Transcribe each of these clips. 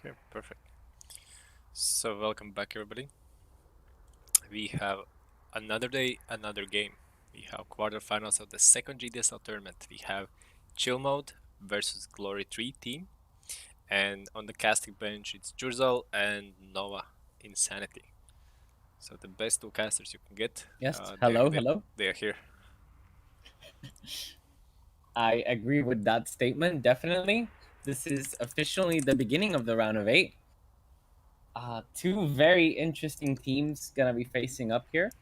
Okay, perfect. So welcome back, everybody. We have another day, another game. We have quarterfinals of the second GDSL tournament. We have Chill Mode versus Glory 3 team, and on the casting bench it's Jurzal and NovaInsanity. So the best two casters you can get. Yes. Hello. They Hello. they are here. I agree with that statement. Definitely. This is officially the beginning of the round of 8. Two very interesting teams gonna be facing up here.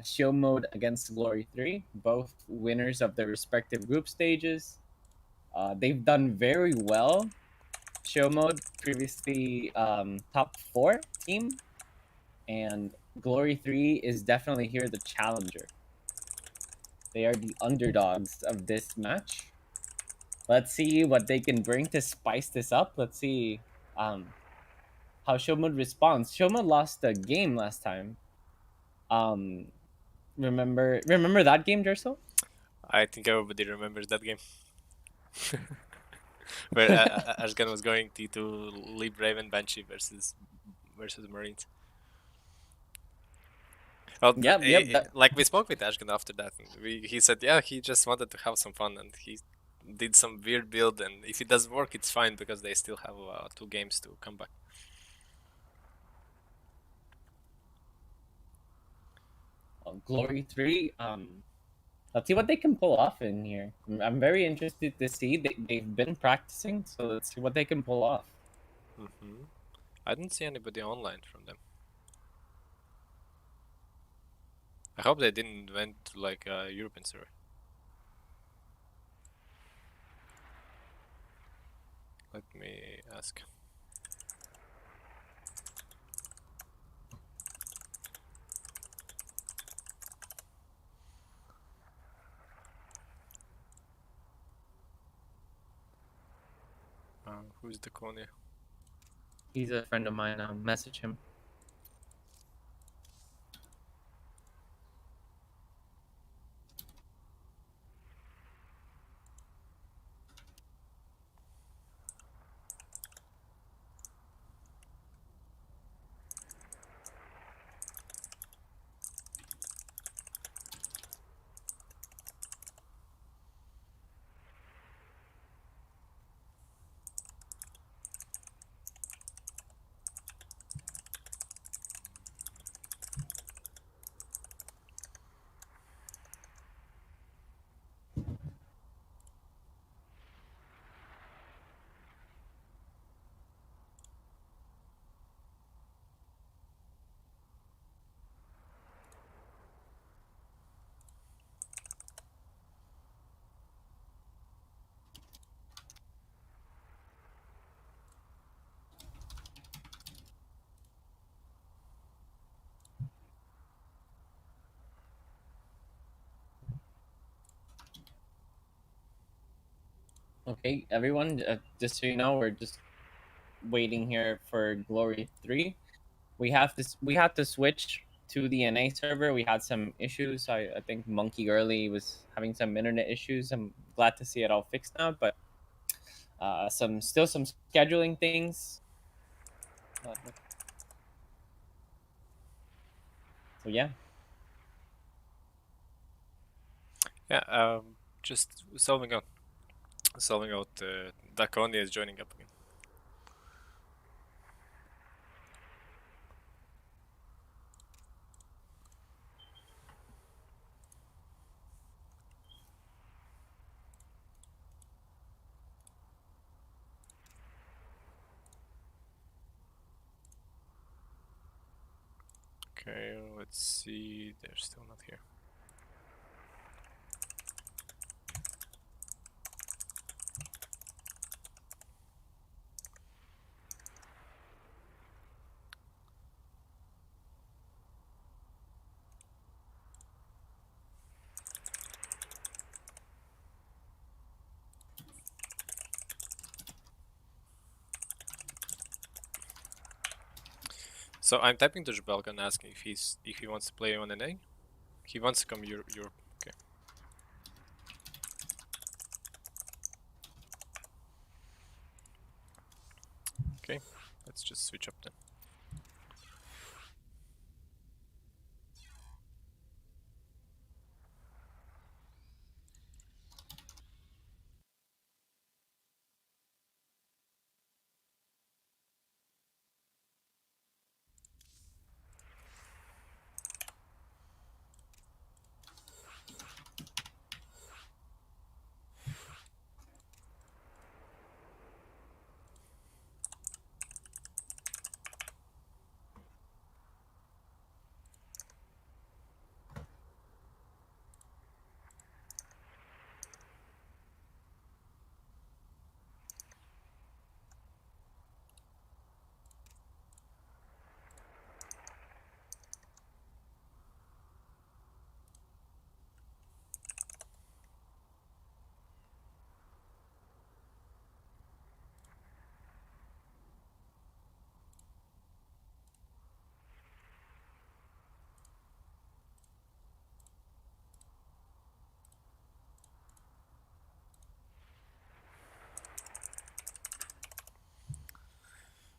Show Mode against Glory 3, both winners of their respective group stages. They've done very well. Show Mode previously top 4 team, and Glory 3 is definitely here the challenger. They are the underdogs of this match. Let's see what they can bring to spice this up. Let's see how Shomud responds. Shomud lost the game last time. Um, remember that game, Jurzal? I think everybody remembers that game. Where Ashgan was going to lead Raven Banshee versus Marines. Well, Yep. like we spoke with Ashgan after that, and he said, yeah, he just wanted to have some fun, and he did some weird build, and if it doesn't work, it's fine because they still have 2 games to come back. Glory 3. Let's see what they can pull off in here. I'm very interested to see. They've been practicing, so let's see what they can pull off. I didn't see anybody online from them. I hope they didn't went to like a European server. Let me ask. Who's the Konya? He's a friend of mine. I'll message him. Okay, everyone, just so you know, we're just waiting here for Glory 3. We have to switch to the NA server. We had some issues. I think Monkey Early was having some internet issues. I'm glad to see it all fixed now, but some scheduling things. So yeah. Yeah, just solving out. Dakonia is joining up again. Okay, let's see. They're still not here. So I'm typing to Jabelka and asking if he wants to play on NA. He wants to come Europe. Okay. Okay. let's just switch up then.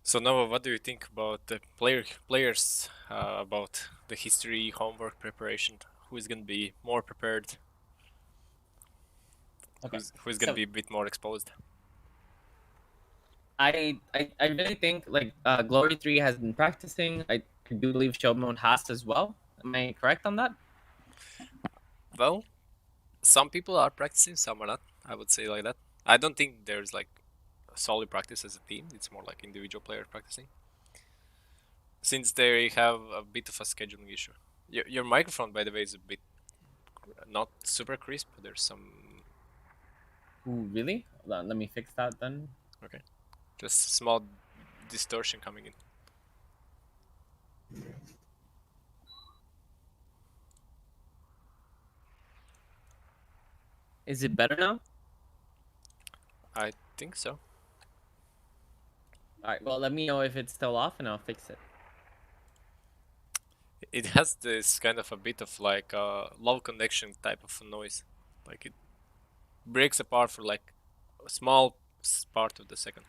So Nova, what do you think about the players, about the history, homework preparation? Who is gonna be more prepared? Okay, Who's gonna so be a bit more exposed? I really think like Glory 3 has been practicing. I do believe Show Mode has as well. Am I correct on that? Well, some people are practicing, some are not. I would say like that. I don't think there's like a solid practice as a team. It's more like individual player practicing, since they have a bit of a scheduling issue. Your microphone, by the way, is a bit not super crisp. There's some Ooh, really? Hold on, let me fix that then. okay, just small distortion coming in. Is it better now? I think so. All right. Well, let me know if it's still off, and I'll fix it. It has this kind of a bit of like a low connection type of noise, like it breaks apart for like a small part of the second.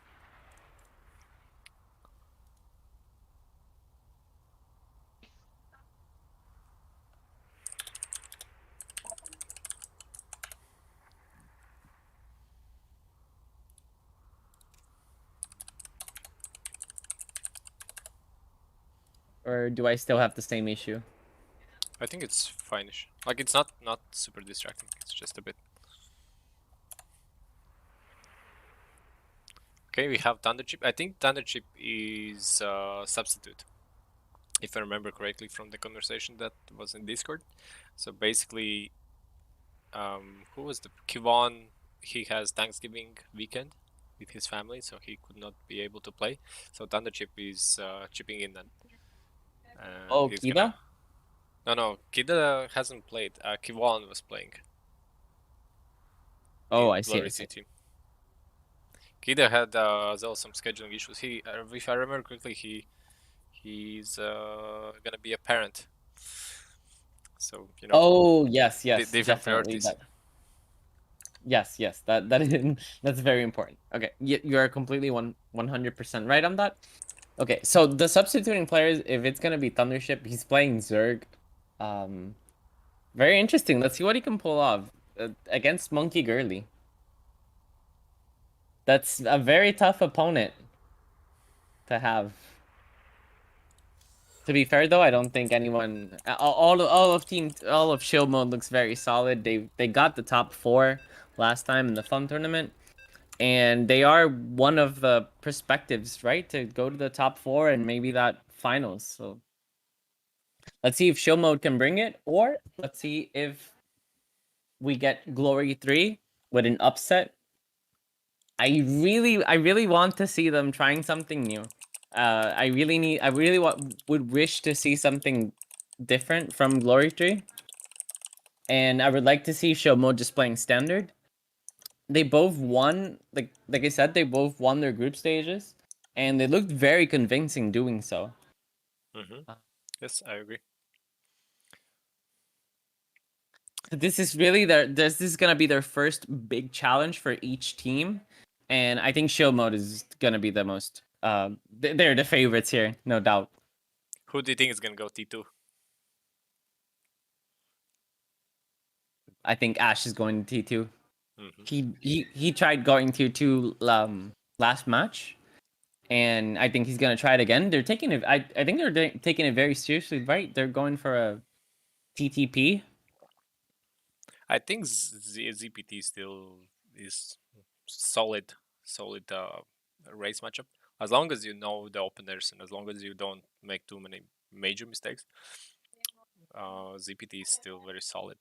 Or do I still have the same issue? I think it's fine-ish. Like it's not super distracting. It's just a bit. Okay, we have Thunderchip. I think Thunderchip is substitute, if I remember correctly from the conversation that was in Discord. So basically, who was the Kivon? He has Thanksgiving weekend with his family, so he could not be able to play. So Thunderchip is chipping in then, and Oh, he's gonna. Kiva? No, Kida hasn't played. Kivon was playing Oh, in I see. I Glory see. City. Kida had as well some scheduling issues. He, if I remember correctly, he's gonna be a parent. So Oh, yes, yes, different definitely. priorities. That. Yes, yes. That is that's very important. Okay, you are completely 100% right on that. Okay, so the substituting players, if it's gonna be Thundership, he's playing Zerg. Um, Very interesting. Let's see what he can pull off against Monkey Girly. That's a very tough opponent to have. To be fair, though, I don't think anyone, all of Shield Mode looks very solid. They got the top 4 last time in the Fun tournament, and they are one of the perspectives, right, to go to the top 4 and maybe that finals. So let's see if Shield Mode can bring it, or let's see if we get Glory 3 with an upset. I really want to see them trying something new. I really would wish to see something different from Glory Tree, and I would like to see Shomo just playing standard. They both won, like I said, they both won their group stages, and they looked very convincing doing so. Mm-hmm. Yes, I agree. This is really this is gonna be their first big challenge for each team, and I think show mode is gonna be the most They're the favorites here, no doubt. Who do you think is gonna go T2? I think Ash is going to T2. Mm-hmm. He tried going T2 last match, and I think he's gonna try it again. They're taking it. I think they're taking it very seriously, right? They're going for a TTP. I think ZPT still is solid race matchup. As long as you know the openers and as long as you don't make too many major mistakes, ZPT is still very solid.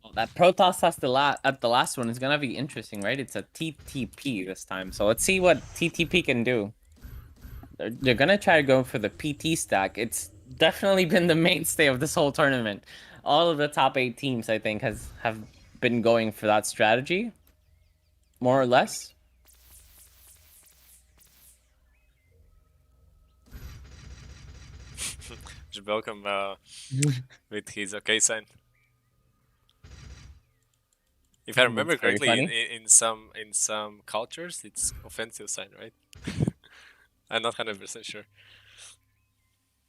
Well, that Protoss at the last one is gonna be interesting, right? It's a TTP this time, so let's see what TTP can do. They're gonna try to go for the PT stack. It's definitely been the mainstay of this whole tournament. All of the top 8 teams, I think, have been going for that strategy, more or less. Just welcome with his okay sign. If I remember That's very correctly, funny. in some cultures, it's offensive sign, right? I'm not 100% sure.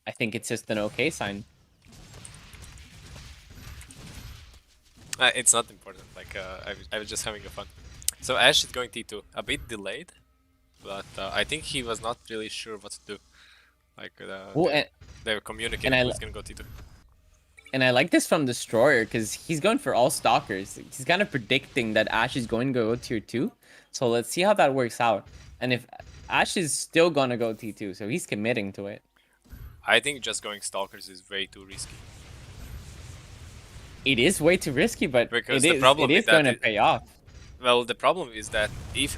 I think it's just an okay sign. It's not important. Like I was just having a fun. So Ash is going T2, a bit delayed, but I think he was not really sure what to do. Like Oh, they were and communicating I who's gonna go T2. and I like this from Destroyer because he's going for all stalkers. He's kind of predicting that Ash is going to go tier 2. So let's see how that works out. And if Ash is still going to go T2, so he's committing to it. I think just going stalkers is way too risky. It is way too risky, but Because it is going to pay off. Well, the problem is that if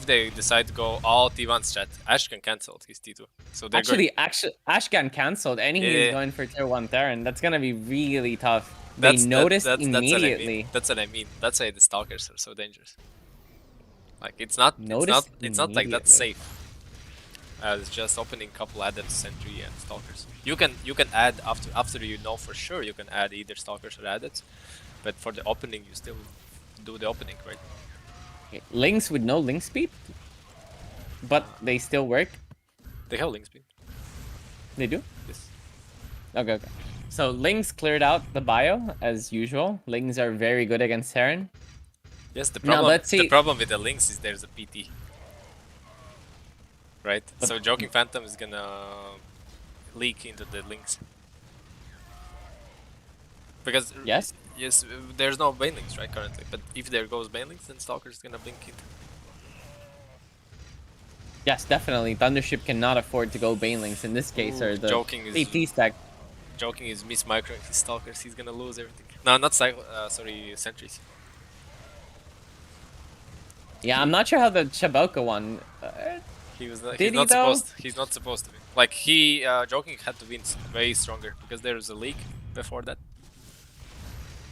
they decide to go all T1 strat, Ash can cancel his T2. So they're Actually, Ash got cancelled, and he is Yeah. going for tier 1 Terran. That's going to be really tough. They That's noticed that's what I mean. immediately. That's what I mean. That's why the stalkers are so dangerous. Like it's not Noticed like that immediately. safe as just opening couple adepts, sentry and stalkers. You can add after you know for sure you can add either stalkers or adepts, but for the opening you still do the opening, right? Links with no link speed, but they still work. They have link speed. They do? Yes. Okay. So Lings cleared out the bio as usual. Lings are very good against Terran. Yes, the Now problem let's see. the problem with the links is there's a PT. Right? So Joking Phantom is gonna leak into the links. Because Yes, there's no banelings right currently, but if there goes banelings, then Stalker is gonna blink it. yes, definitely. Thundership cannot afford to go Banelings in this case, or the Joking is AT stack. Joking is miss microing his Stalkers. He's gonna lose everything. No, not cycle. Sorry, sentries. Yeah, I'm not sure how the Chabelka one. He was not. Did he though? He's not supposed to win. Like he, Joking had to win way stronger because there was a leak before that.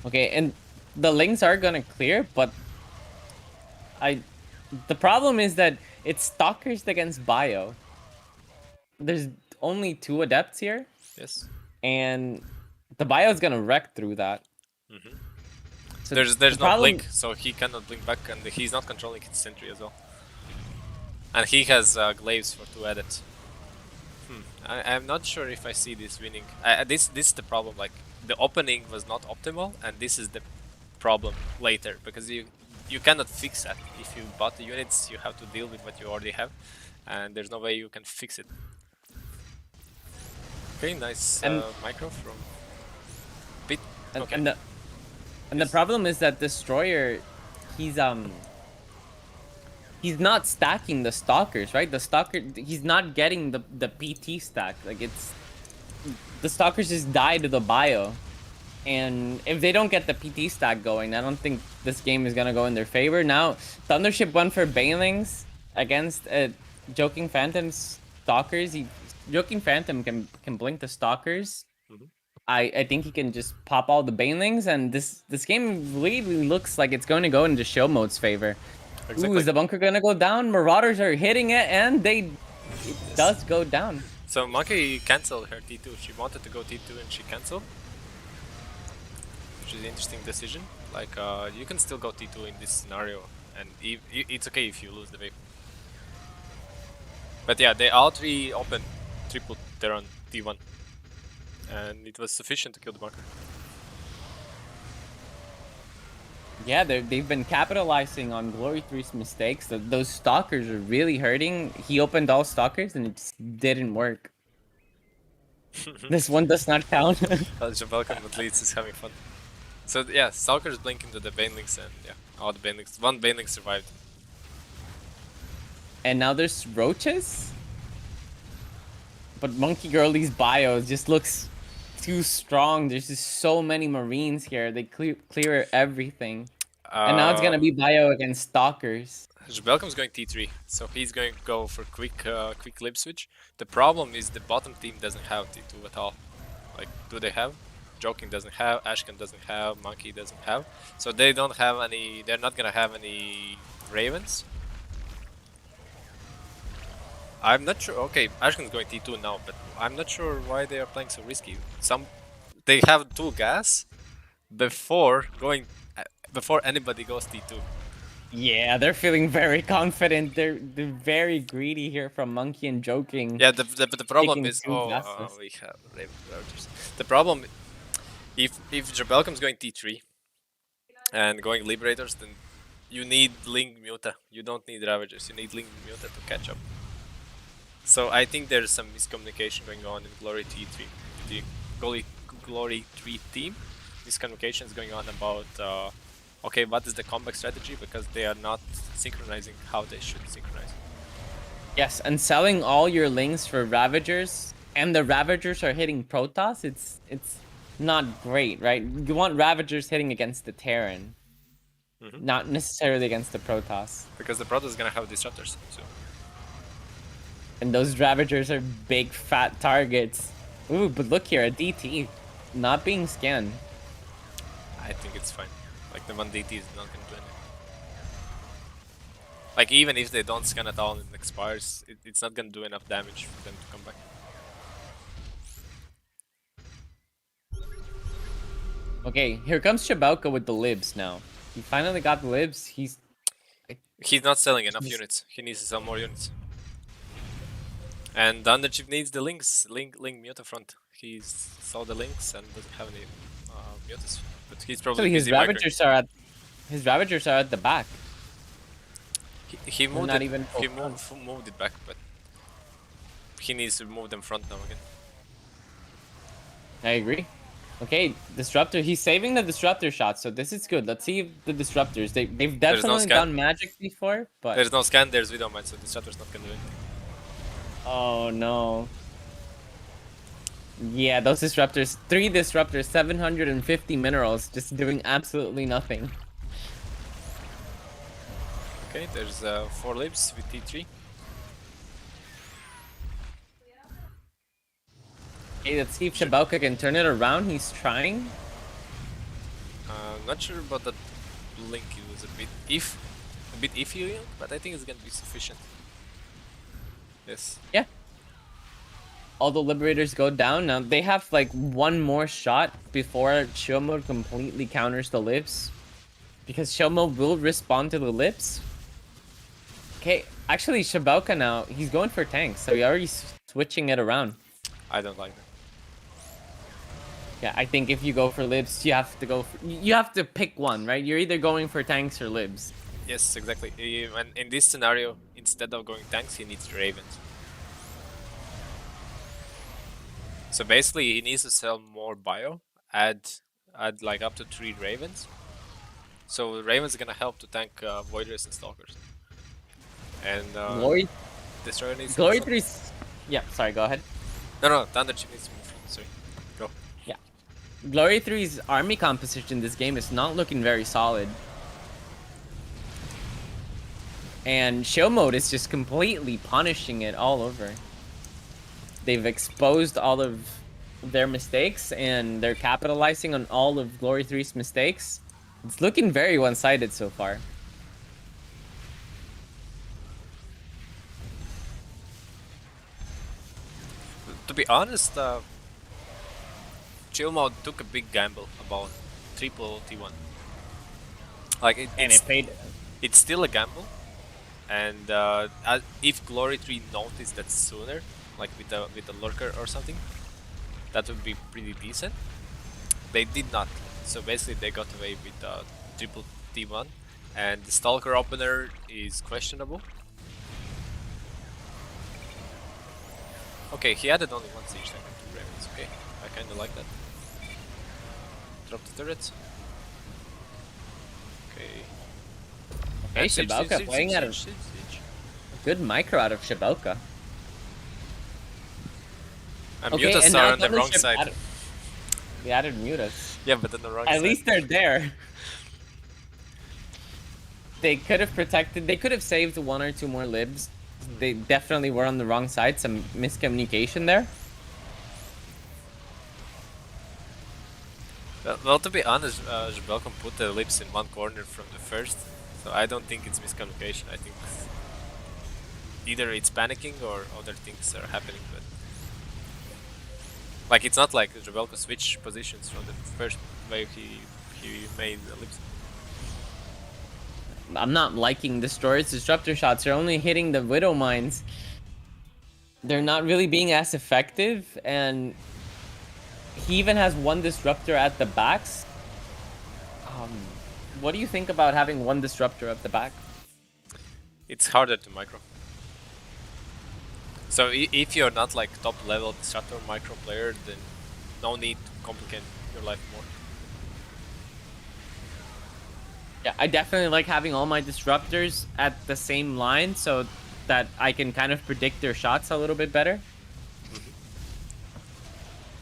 Okay, and the Lings are gonna clear, but the problem is that it's Stalkers against Bio. There's only 2 adepts here. Yes. And the Bio is gonna wreck through that. Mm-hmm. So there's no blink, so he cannot blink back, and he's not controlling his sentry as well. And he has glaives for 2 adepts. I'm not sure if I see this winning. This is the problem. Like the opening was not optimal, and this is the problem later because you cannot fix that. If you bought the units, you have to deal with what you already have, and there's no way you can fix it. Okay, nice micro from Bit. Okay. And the problem is that Destroyer, he's not stacking the stalkers, right? The stalker, he's not getting the PT stack. Like it's the stalkers just die to the bio, and if they don't get the PT stack going, I don't think this game is gonna go in their favor. Now Thundership went for Banelings against Joking Phantom's stalkers. Joking Phantom can blink the stalkers. I think he can just pop all the Banelings, and this game really looks like it's going to go into show mode's favor. Exactly. Ooh, is the bunker gonna go down? Marauders are hitting it, and it does go down. So Monkey cancelled her T2. She wanted to go T2 and she cancelled, which is an interesting decision. Like you can still go T2 in this scenario, and it's okay if you lose the wave. But yeah, they all three opened triple there on T1. And it was sufficient to kill the bunker. Yeah, they've been capitalizing on Glory 3's mistakes. Those stalkers are really hurting. He opened all stalkers and it just didn't work. This one does not count. Welcome at least is having fun. So yeah, Stalkers blink into the Banelings and yeah, all the Banelings. One Baneling survived. And now there's roaches? But Monkey Girlie's bio just looks too strong. There's just so many Marines here. They clear everything. And now it's gonna be bio against stalkers. Welcome's going T3, so he's going to go for quick lib switch. The problem is the bottom team doesn't have T2 at all. Like, do they have? Joking doesn't have, Ashkan doesn't have, Monkey doesn't have. So they don't have any, they're not gonna have any Ravens. I'm not sure, okay, Ashkan's going T2 now, but I'm not sure why they are playing so risky. They have 2 gas before anybody goes T2. Yeah, they're feeling very confident. They're very greedy here from Monkey and Joking. Yeah, the problem is we have Raven Ravagers. The problem, if Jabelcom's going T3 and going Liberators, then you need Ling Muta. You don't need Ravagers. You need Ling Muta to catch up. So I think there's some miscommunication going on in Glory T3, the Glory 3 team. Miscommunication is going on about okay, what is the comeback strategy, because they are not synchronizing how they should synchronize. Yes, and selling all your links for Ravagers, and the Ravagers are hitting Protoss, it's not great, right? You want Ravagers hitting against the Terran, not necessarily against the Protoss. Because the Protoss is gonna have disruptors soon. And those Ravagers are big fat targets. Ooh, but look here, a DT not being scanned. I think it's fine. Like, the 1 DT is not gonna do anything. Like, even if they don't scan at all and it expires, it's not gonna do enough damage for them to come back. Okay, here comes Shabauka with the libs now. He finally got the libs. He's not selling enough units. He needs to sell more units. And the Underchief needs the links. Link Muta front. He's sold the links and doesn't have any mutas. But he's probably his Ravagers are at the back. He moved moved it back, but he needs to move them front now again. I agree. Okay, Disruptor. He's saving the Disruptor shot, so this is good. Let's see if the Disruptors. They've definitely done magic before, but there's no scan. There's Widowmine, so Disruptor's not gonna do anything. Oh no. Yeah, those Disruptors. 3 Disruptors, 750 minerals, just doing absolutely nothing. Okay, there's 4 libs with T3. Okay, let's see if Shabauka can turn it around. He's trying. Not sure about that link. It was a bit iffy, but I think it's gonna be sufficient. Yes. Yeah. All the Liberators go down. Now they have like 1 more shot before Chill Mode completely counters the libs. Because Chill Mode will respond to the libs. Okay, actually Shabauka now, he's going for tanks, so he's already switching it around. I don't like that. Yeah, I think if you go for libs, you have to pick one, right? You're either going for tanks or libs. Yes, exactly. And in this scenario, instead of going tanks, he needs Ravens. So basically, he needs to sell more bio, add like up to 3 Ravens. So Ravens are gonna help to tank Voiders and Stalkers. And Glory Destroyer needs Glory 3. Yeah, sorry, go ahead. No, Thunderchip needs to move. Sorry, go. Yeah, Glory 3's army composition this game is not looking very solid. And Chill Mode is just completely punishing it all over. They've exposed all of their mistakes, and they're capitalizing on all of Glory 3's mistakes. It's looking very one-sided so far. To be honest, Chill Mode took a big gamble about triple T1. Like it paid. It's still a gamble, And if Glory 3 noticed that sooner, like with a lurker or something, that would be pretty decent. They did not, so basically they got away with triple T1, and the Stalker opener is questionable. Okay, he added only one siege tank and 2 ravens. Okay, I kinda like that. Drop the turrets. Okay. Okay, And siege, Shabelka siege, playing siege, out a siege, siege. good micro out of Shabelka. And Okay, mutas and are now on the wrong Thundership side. they added mutas. Yeah, but on the wrong At side. least they're there. They could have protected. They could have saved 1 or 2 more libs. They definitely were on the wrong side. Some miscommunication there. Well, to be honest, Jabelcom put the lips in one corner from the first, so I don't think it's miscommunication. I think either it's panicking or other things are happening, but like it's not like Jabelco switched positions from the first wave he made the lips. I'm not liking Destroyer's disruptor shots. They're only hitting the Widow mines. They're not really being as effective, and he even has 1 disruptor at the backs. What do you think about having 1 disruptor at the back? It's harder to micro. So if you're not like top level disruptor micro player, then no need to complicate your life more. Yeah, I definitely like having all my disruptors at the same line so that I can kind of predict their shots a little bit better.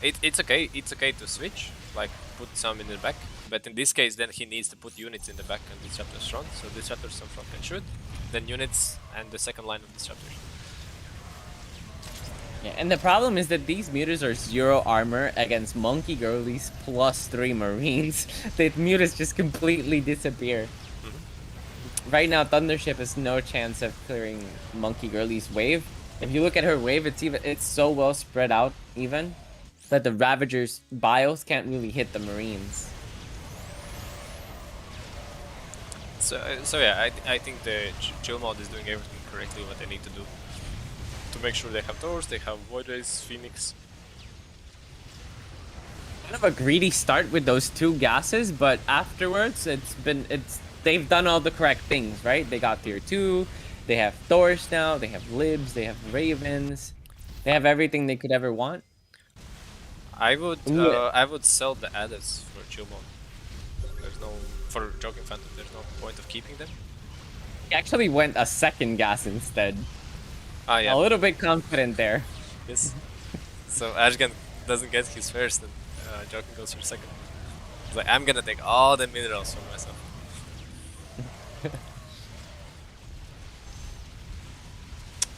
It's okay to switch, like put some in the back, but in this case then he needs to put units in the back and disruptors front, so disruptors on front can shoot, then units and the second line of disruptors. Yeah, and the problem is that these mutas are 0 armor against Monkey Girlies plus 3 Marines. The mutas just completely disappear. Right now, Thundership has no chance of clearing Monkey Girlies wave. If you look at her wave, it's so well spread out even that the Ravagers bios can't really hit the Marines. So yeah, I think the chill mod is doing everything correctly what they need to do to make sure they have doors, they have Void Rays, Phoenix. Kind of a greedy start with those 2 gases, but afterwards they've done all the correct things, right? They got tier 2, they have Thors now, they have Libs, they have Ravens, they have everything they could ever want. I would sell the adders for chill mode. There's no for Joking Phantom. There's no point of keeping them. He actually went a 2nd gas instead. Ah yeah. A little bit confident there. Yes. So Ashgan doesn't get his first, and Joking goes for second. He's like, I'm gonna take all the minerals for myself.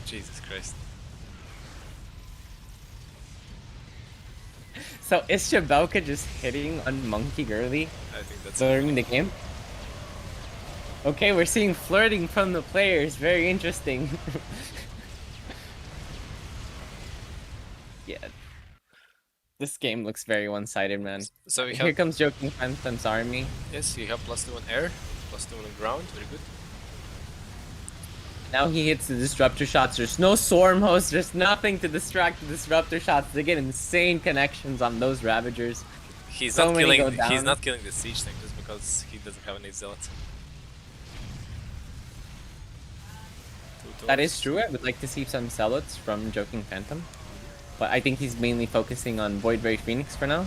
Jesus Christ. So is Shabelka just hitting on Monkey Girly I think that's during the game? Okay, we're seeing flirting from the players. Very interesting. Yeah. This game looks very one-sided, man. So Here comes Joking Phantom's army. Yes, you have +2 on air, +2 on ground. Very good. Now he hits the disruptor shots. There's no swarm host. There's nothing to distract the disruptor shots. They get insane connections on those Ravagers. He's So not many killing. go down. He's not killing the siege tank just because he doesn't have any zealots. That is true. I would like to see some zealots from Joking Phantom, but I think he's mainly focusing on Void Ray Phoenix for now.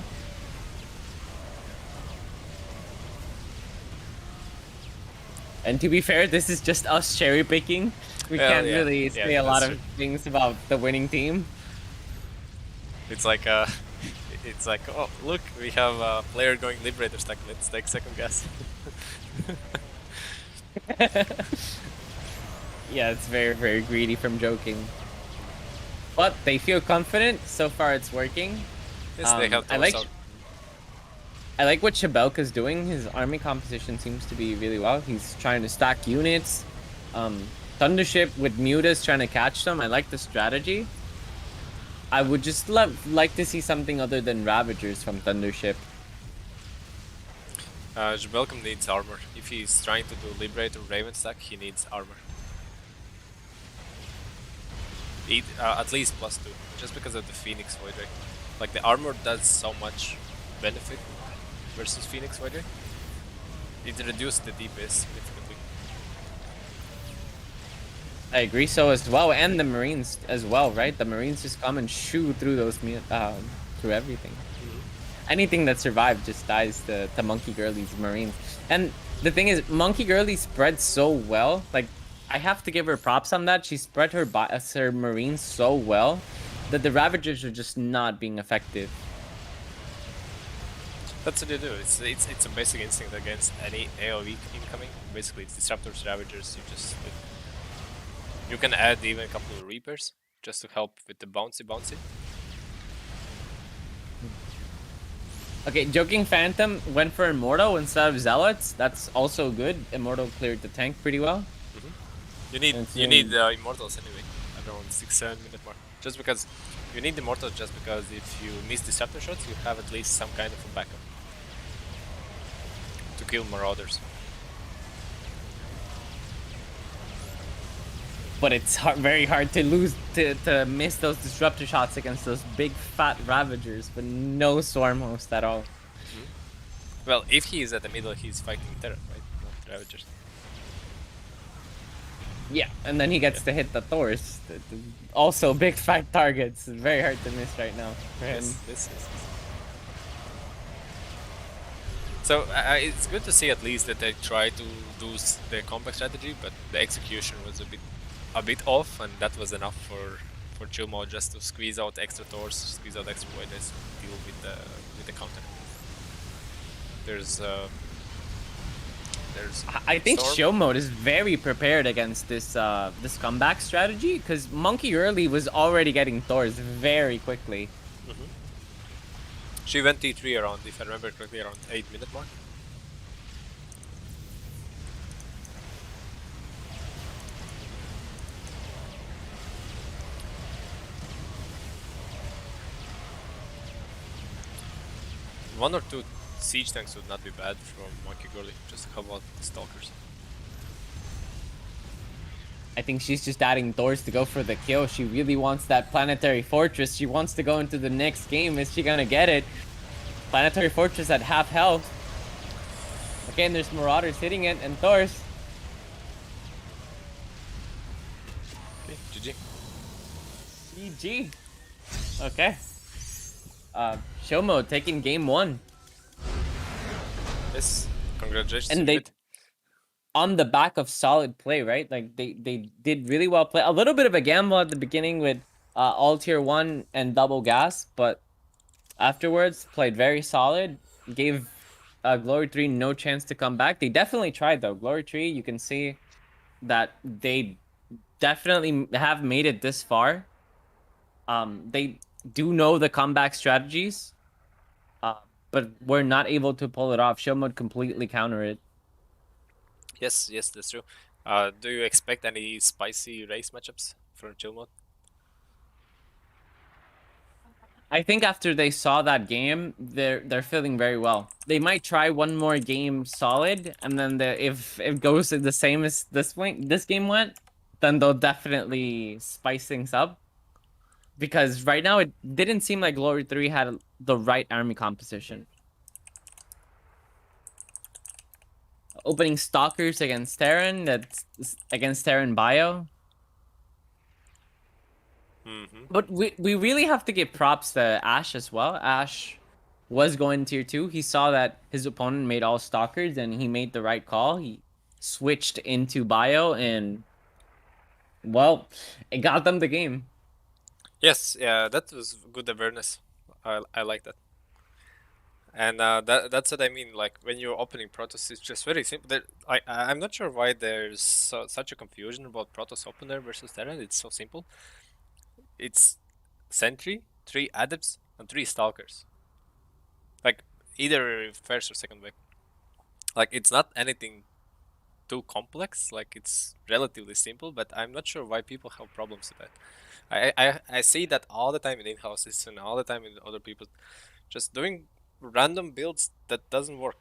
And to be fair, this is just us cherry picking. We can't really say a lot of things about the winning team. It's like oh look, we have a player going Liberator stack. Let's take second gas. Yeah, it's very, very greedy from Joking. But they feel confident. So far, it's working. Yes, they have. I like what Shabelka's doing. His army composition seems to be really well. He's trying to stack units. Thundership with mutas trying to catch them. I like the strategy. I would just like to see something other than Ravagers from Thundership. Jabelcom needs armor. If he's trying to do Liberator Raven stack, he needs armor. at least +2, just because of the Phoenix Void Ray. Like the armor does so much benefit versus Phoenix Void Ray. It reduced the DPS significantly. I agree so as well, and the Marines as well, right? The Marines just come and shoot through those through everything. Anything that survived just dies to Monkey Girly's Marines. And the thing is, Monkey Girly spread so well. Like, I have to give her props on that. She spread her Marines so well that the Ravagers are just not being effective. That's what they do. It's a basic instinct against any AoE incoming. Basically, it's Disruptors, Ravagers. You can add even a couple of Reapers just to help with the bouncy. Okay, Joking Phantom went for Immortal instead of Zealots. That's also good. Immortal cleared the tank pretty well. You need Immortals anyway, around 6-7 minute mark. Just because you need Immortals, just because if you miss Disruptor shots, you have at least some kind of a backup to kill Marauders. But it's very hard to to miss those Disruptor shots against those big fat Ravagers with no Swarm host at all. Well, if he is at the middle, he's fighting Terran, right? Not Ravagers. Yeah, and then he gets to hit the Thors. Also big fat targets. Very hard to miss right now for him. Yes. So it's good to see at least that they try to do the compact strategy, but the execution was a bit off, and that was enough for Chilmo just to squeeze out extra Thors, squeeze out extra Voidness, deal with the counter. There's I think Storm. show mode is very prepared against this this comeback strategy because Monkey Early was already getting Thors very quickly. She went T3 around, if I remember correctly, around 8-minute mark. One or two siege tanks would not be bad from Monkey Girly, just to help out the Stalkers. I think she's just adding Thors to go for the kill. She really wants that Planetary Fortress. She wants to go into the next game. Is she gonna get it? Planetary Fortress at half health. Again, there's Marauders hitting it and Thors. Okay, GG. GG. Okay. Shomo taking game 1. Yes, congratulations. And they on the back of solid play, right? Like they did really well play. A little bit of a gamble at the beginning with all tier 1 and double gas, but afterwards played very solid. Gave Glory 3 no chance to come back. They definitely tried though. Glory 3, you can see that they definitely have made it this far. They do know the comeback strategies, but we're not able to pull it off. Show mode completely counter it. Yes, that's true. Do you expect any spicy race matchups for chill mode? I think after they saw that game, they're feeling very well. They might try one more game solid, and then if it goes the same as this game went, then they'll definitely spice things up. Because right now it didn't seem like Glory 3 had the right army composition. Opening Stalkers against Terran, that's against Terran Bio. But we really have to give props to Ash as well. Ash was going tier 2. He saw that his opponent made all Stalkers and he made the right call. He switched into Bio and, well, it got them the game. Yes, yeah, that was good awareness. I like that. And that's what I mean. Like when you're opening Protoss, it's just very simple. I'm not sure why there's such a confusion about Protoss opener versus Terran. It's so simple. It's Sentry, 3 Adepts, and 3 Stalkers. Like either first or second wave. Like it's not anything too complex. Like it's relatively simple, but I'm not sure why people have problems with that. I see that all the time in in-houses and all the time in other people just doing random builds that doesn't work.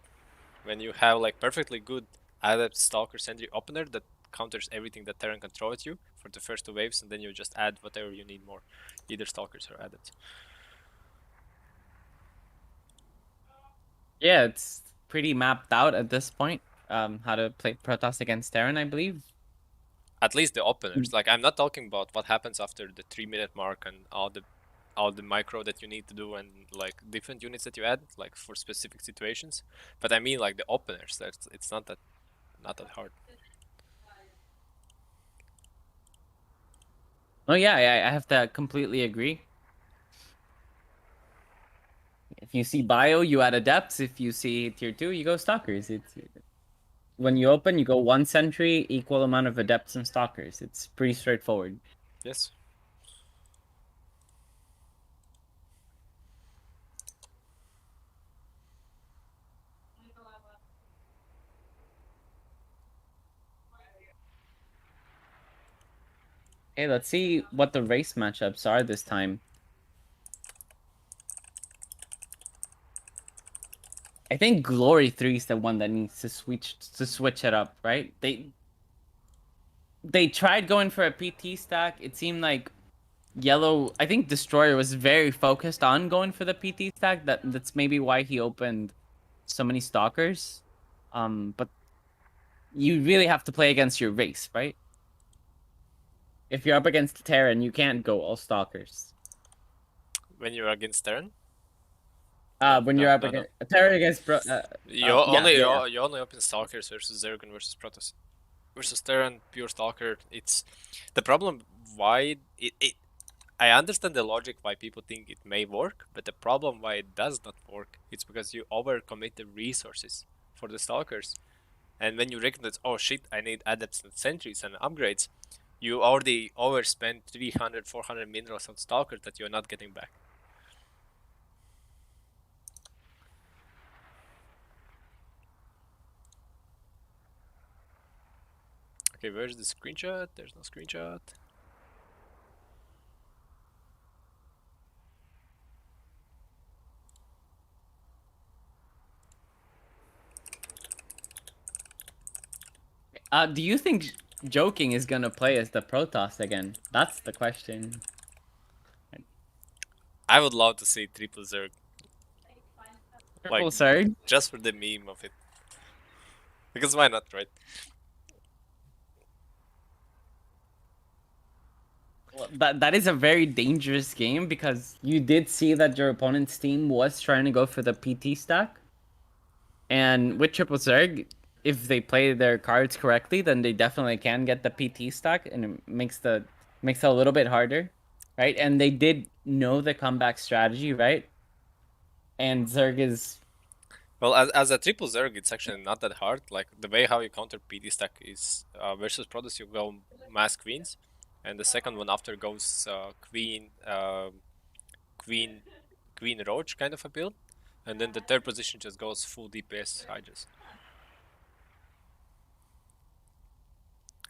When you have like perfectly good Adept Stalker Sentry opener that counters everything that Terran can throw at you for the first 2 waves, and then you just add whatever you need more, either Stalkers or Adepts. Yeah, it's pretty mapped out at this point. How to play Protoss against Terran, I believe. At least the openers. Like, I'm not talking about what happens after the 3-minute mark and all the micro that you need to do and like different units that you add like for specific situations. But I mean like the openers. It's not that hard. Oh yeah, I have to completely agree. If you see bio, you add adepts. If you see tier 2, you go stalkers. It's when you open, you go 1 sentry, equal amount of adepts and stalkers. It's pretty straightforward. Yes. Okay, let's see what the race matchups are this time. I think Glory 3 is the one that needs to switch it up, right? They tried going for a PT stack. It seemed like Yellow, I think Destroyer was very focused on going for the PT stack. That's maybe why he opened so many stalkers. But you really have to play against your race, right? If you're up against Terran, you can't go all stalkers. When you're against Terran? No, When no, you're up no, no. against Terran against You only open Stalkers versus Zerg versus Protoss. Versus Terran, pure Stalker. It's the problem why I understand the logic why people think it may work, but the problem why it does not work, it's because you overcommit the resources for the Stalkers. And when you recognize, oh shit, I need adepts and sentries and upgrades, you already overspent 300, 400 minerals on Stalkers that you're not getting back. Okay, where's the screenshot? There's no screenshot. Do you think Joking is gonna play as the Protoss again? That's the question. I would love to see triple Zerg. Like, Triple Surge? just for the meme of it. Because why not, right? Well, that is a very dangerous game because you did see that your opponent's team was trying to go for the PT stack. And with Triple Zerg, if they play their cards correctly, then they definitely can get the PT stack, and it makes it a little bit harder, right? And they did know the comeback strategy, right? And Zerg is Well, as a triple Zerg, it's actually not that hard. Like, the way how you counter PD stack is versus Protoss, you go Mass Queens, and the second one after goes Queen, Queen Roach kind of a build, and then the third position just goes full DPS Hydras.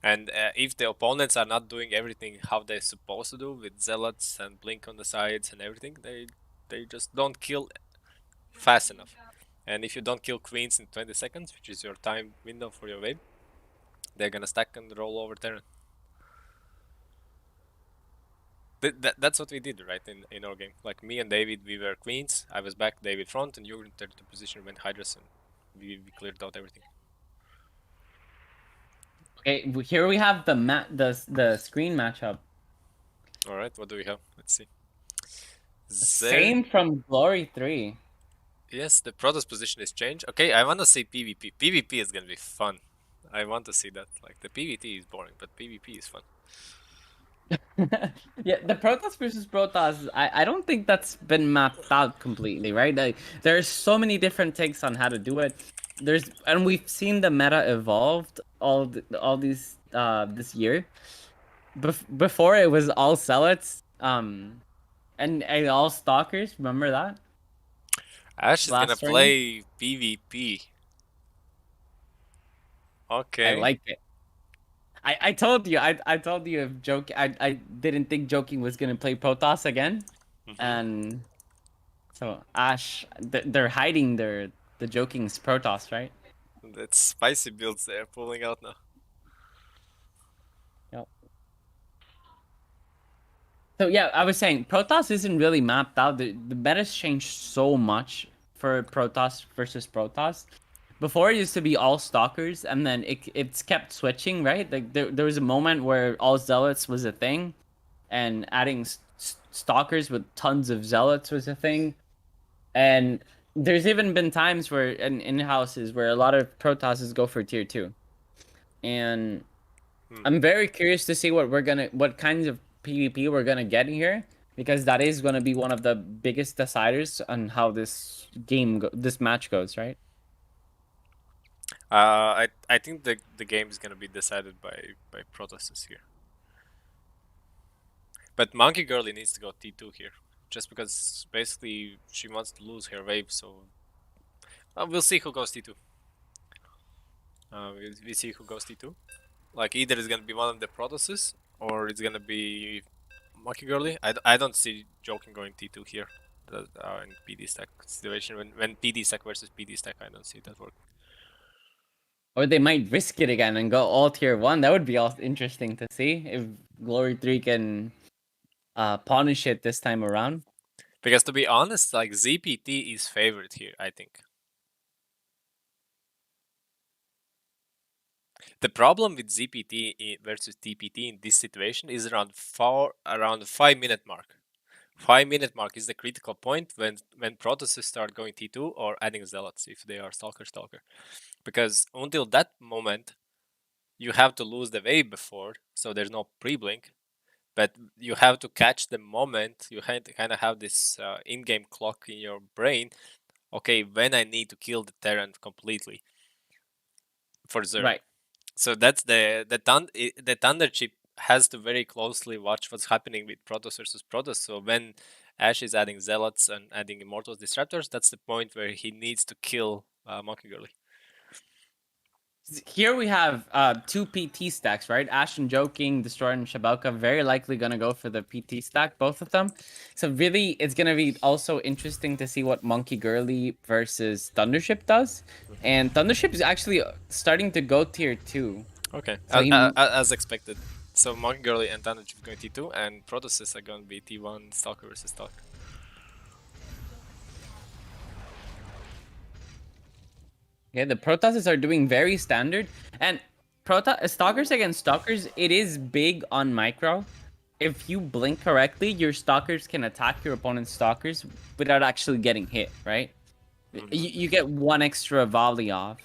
And if the opponents are not doing everything how they're supposed to do with zealots and blink on the sides and everything, they just don't kill fast enough. And if you don't kill queens in 20 seconds, which is your time window for your wave, they're gonna stack and roll over Terran. That's what we did, right, in our game. Like, me and David, we were queens, I was back, David front, and you entered the position when Hydras, and we cleared out everything. okay. Here we have the screen matchup. Alright, what do we have? Let's see. Same from Glory 3. Yes, the Protoss position is changed. Okay, I wanna see PvP. PvP is gonna be fun. I want to see that. Like, the PvT is boring, but PvP is fun. Yeah, the Protoss versus Protoss, I don't think that's been mapped out completely, right? Like, there's so many different takes on how to do it. And we've seen the meta evolved all these this year. Before it was all zealots, and all stalkers. Remember that? Ash is gonna Last tournament. play PvP. I Okay. like it. I told you I told you if joke I didn't think Joking was gonna play Protoss again, and so Ash they're hiding the Joking's Protoss, right? That's spicy builds they're pulling out now. So yeah, I was saying Protoss isn't really mapped out. The meta's changed so much for Protoss versus Protoss. Before it used to be all stalkers, and then it's kept switching, right? Like there was a moment where all zealots was a thing, and adding stalkers with tons of zealots was a thing. And there's even been times where in houses where a lot of Protosses go for tier 2. And I'm very curious to see what kinds of PvP we're gonna get here, because that is gonna be one of the biggest deciders on how this match goes, right? I think the game is gonna be decided by Protosses here. But Monkey Girlie needs to go T2 here, just because basically she wants to lose her wave. So we'll see who goes T2. We see who goes T2. Like either it's gonna be one of the Protosses or it's gonna be Monkey Girlie. I don't see Joking going T2 here. In PD stack situation, when PD stack versus PD stack, I don't see that work. Or they might risk it again and go all tier 1. That would be all interesting to see if Glory 3 can punish it this time around. Because to be honest, like ZPT is favored here, I think. The problem with ZPT versus TPT in this situation is around 5 minute mark. 5 minute mark is the critical point when Protosses start going T2 or adding zealots if they are stalker. Because until that moment, you have to lose the wave before, so there's no pre-blink. But you have to catch the moment. You kind of have this in-game clock in your brain. Okay, when I need to kill the Terran completely for Zerg. Right. So that's the Thunder chip has to very closely watch what's happening with Protoss versus Protoss. So when Ash is adding Zealots and adding Immortals Disruptors, that's the point where he needs to kill Monkey Girlie. Here we have two PT stacks, right? Ash and Joking, Destroyer and Shabelka, very likely going to go for the PT stack, both of them. So really, it's going to be also interesting to see what Monkey Girlie versus Thundership does. And Thundership is actually starting to go tier 2. Okay, So as expected. So Monkey Girlie and Thunderchip going T2, and Protosses are going to be T1 Stalker versus Stalker. Okay, the Protosses are doing very standard. And Stalkers against Stalkers, it is big on micro. If you blink correctly, your Stalkers can attack your opponent's Stalkers without actually getting hit, right? You get one extra volley off.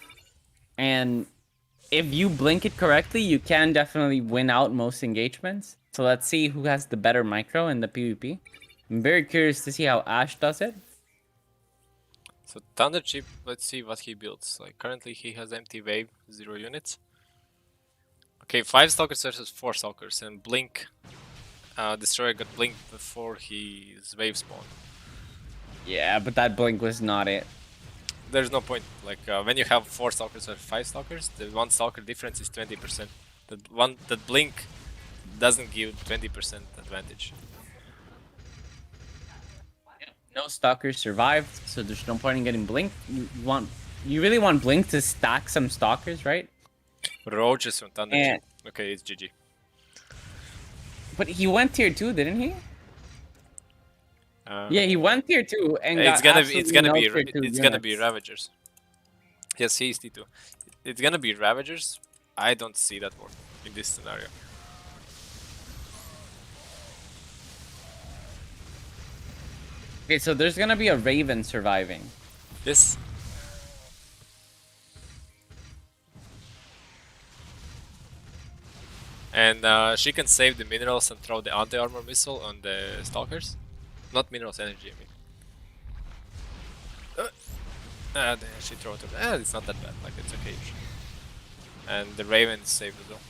And if you blink it correctly, you can definitely win out most engagements. So let's see who has the better micro in the PvP. I'm very curious to see how Ash does it. So Thunderchip, let's see what he builds. Like currently he has empty wave, 0 units. Okay, 5 Stalkers versus 4 Stalkers, and Blink. Destroyer got blinked before his wave spawned. Yeah, but that blink was not it. There's no point. Like when you have 4 Stalkers or 5 Stalkers, the 1 Stalker difference is 20%. That blink doesn't give 20% advantage. No Stalkers survived, so there's no point in getting Blink. You really want Blink to stack some Stalkers, right? Roaches from Thunder. Okay, it's GG. But he went tier 2, didn't he? Yeah, he went tier 2 and it's gonna be Ravagers. Yes, he's T2. It's gonna be Ravagers. I don't see that work in this scenario. Okay, so there's gonna be a Raven surviving. Yes. And she can save the minerals and throw the anti-armor missile on the Stalkers. Not minerals, energy, I mean. She threw it. It's not that bad. Like, it's okay. And the Raven is saved as well.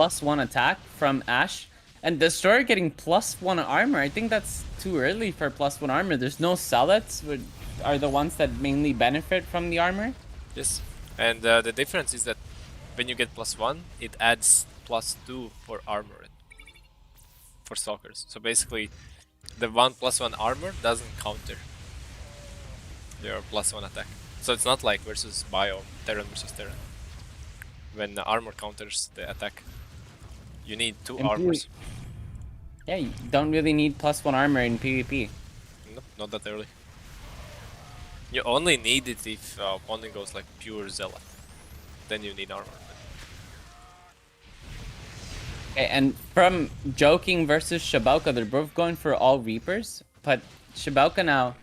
+1 attack from Ash. And Destroyer getting +1 armor. I think that's too early for +1 armor. There's no Zealots, which are the ones that mainly benefit from the armor. Yes. And the difference is that when you get +1, it adds +2 for armor for Stalkers. So basically, the 1 +1 armor doesn't counter your +1 attack. So it's not like versus Bio, Terran versus Terran. When the armor counters the attack, you need 2 armors. Yeah, you don't really need +1 armor in PvP. No, not that early. You only need it if opponent goes like pure zealot. Then you need armor. Okay, and from Joking versus Shabauka, they're both going for all Reapers, but Shabauka now,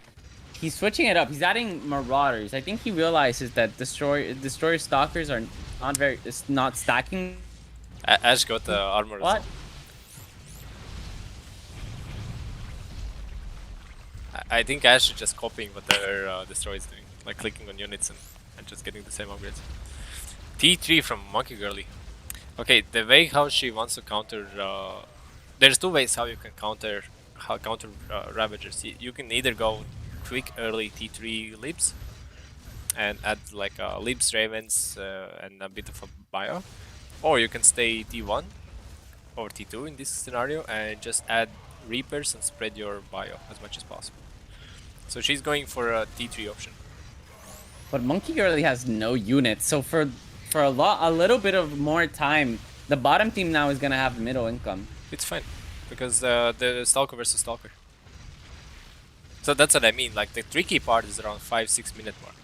he's switching it up. He's adding Marauders. I think he realizes that Destroyer Stalkers are not stacking. Ash got the armor as What? well. I think Ash is just copying what their destroyer is doing, like clicking on units and just getting the same upgrades. T3 from Monkey Girly. Okay, the way how she wants to counter, there's two ways how you can counter Ravagers. You can either go quick early T3 Libs and add like Libs, Ravens, and a bit of a bio, or you can stay T1 or T2 in this scenario and just add Reapers and spread your bio as much as possible. So she's going for a T3 option. But Monkey Girly has no units, so for a little bit of more time, the bottom team now is gonna have middle income. It's fine, because the Stalker versus Stalker. So that's what I mean, like the tricky part is around 5-6 minute mark.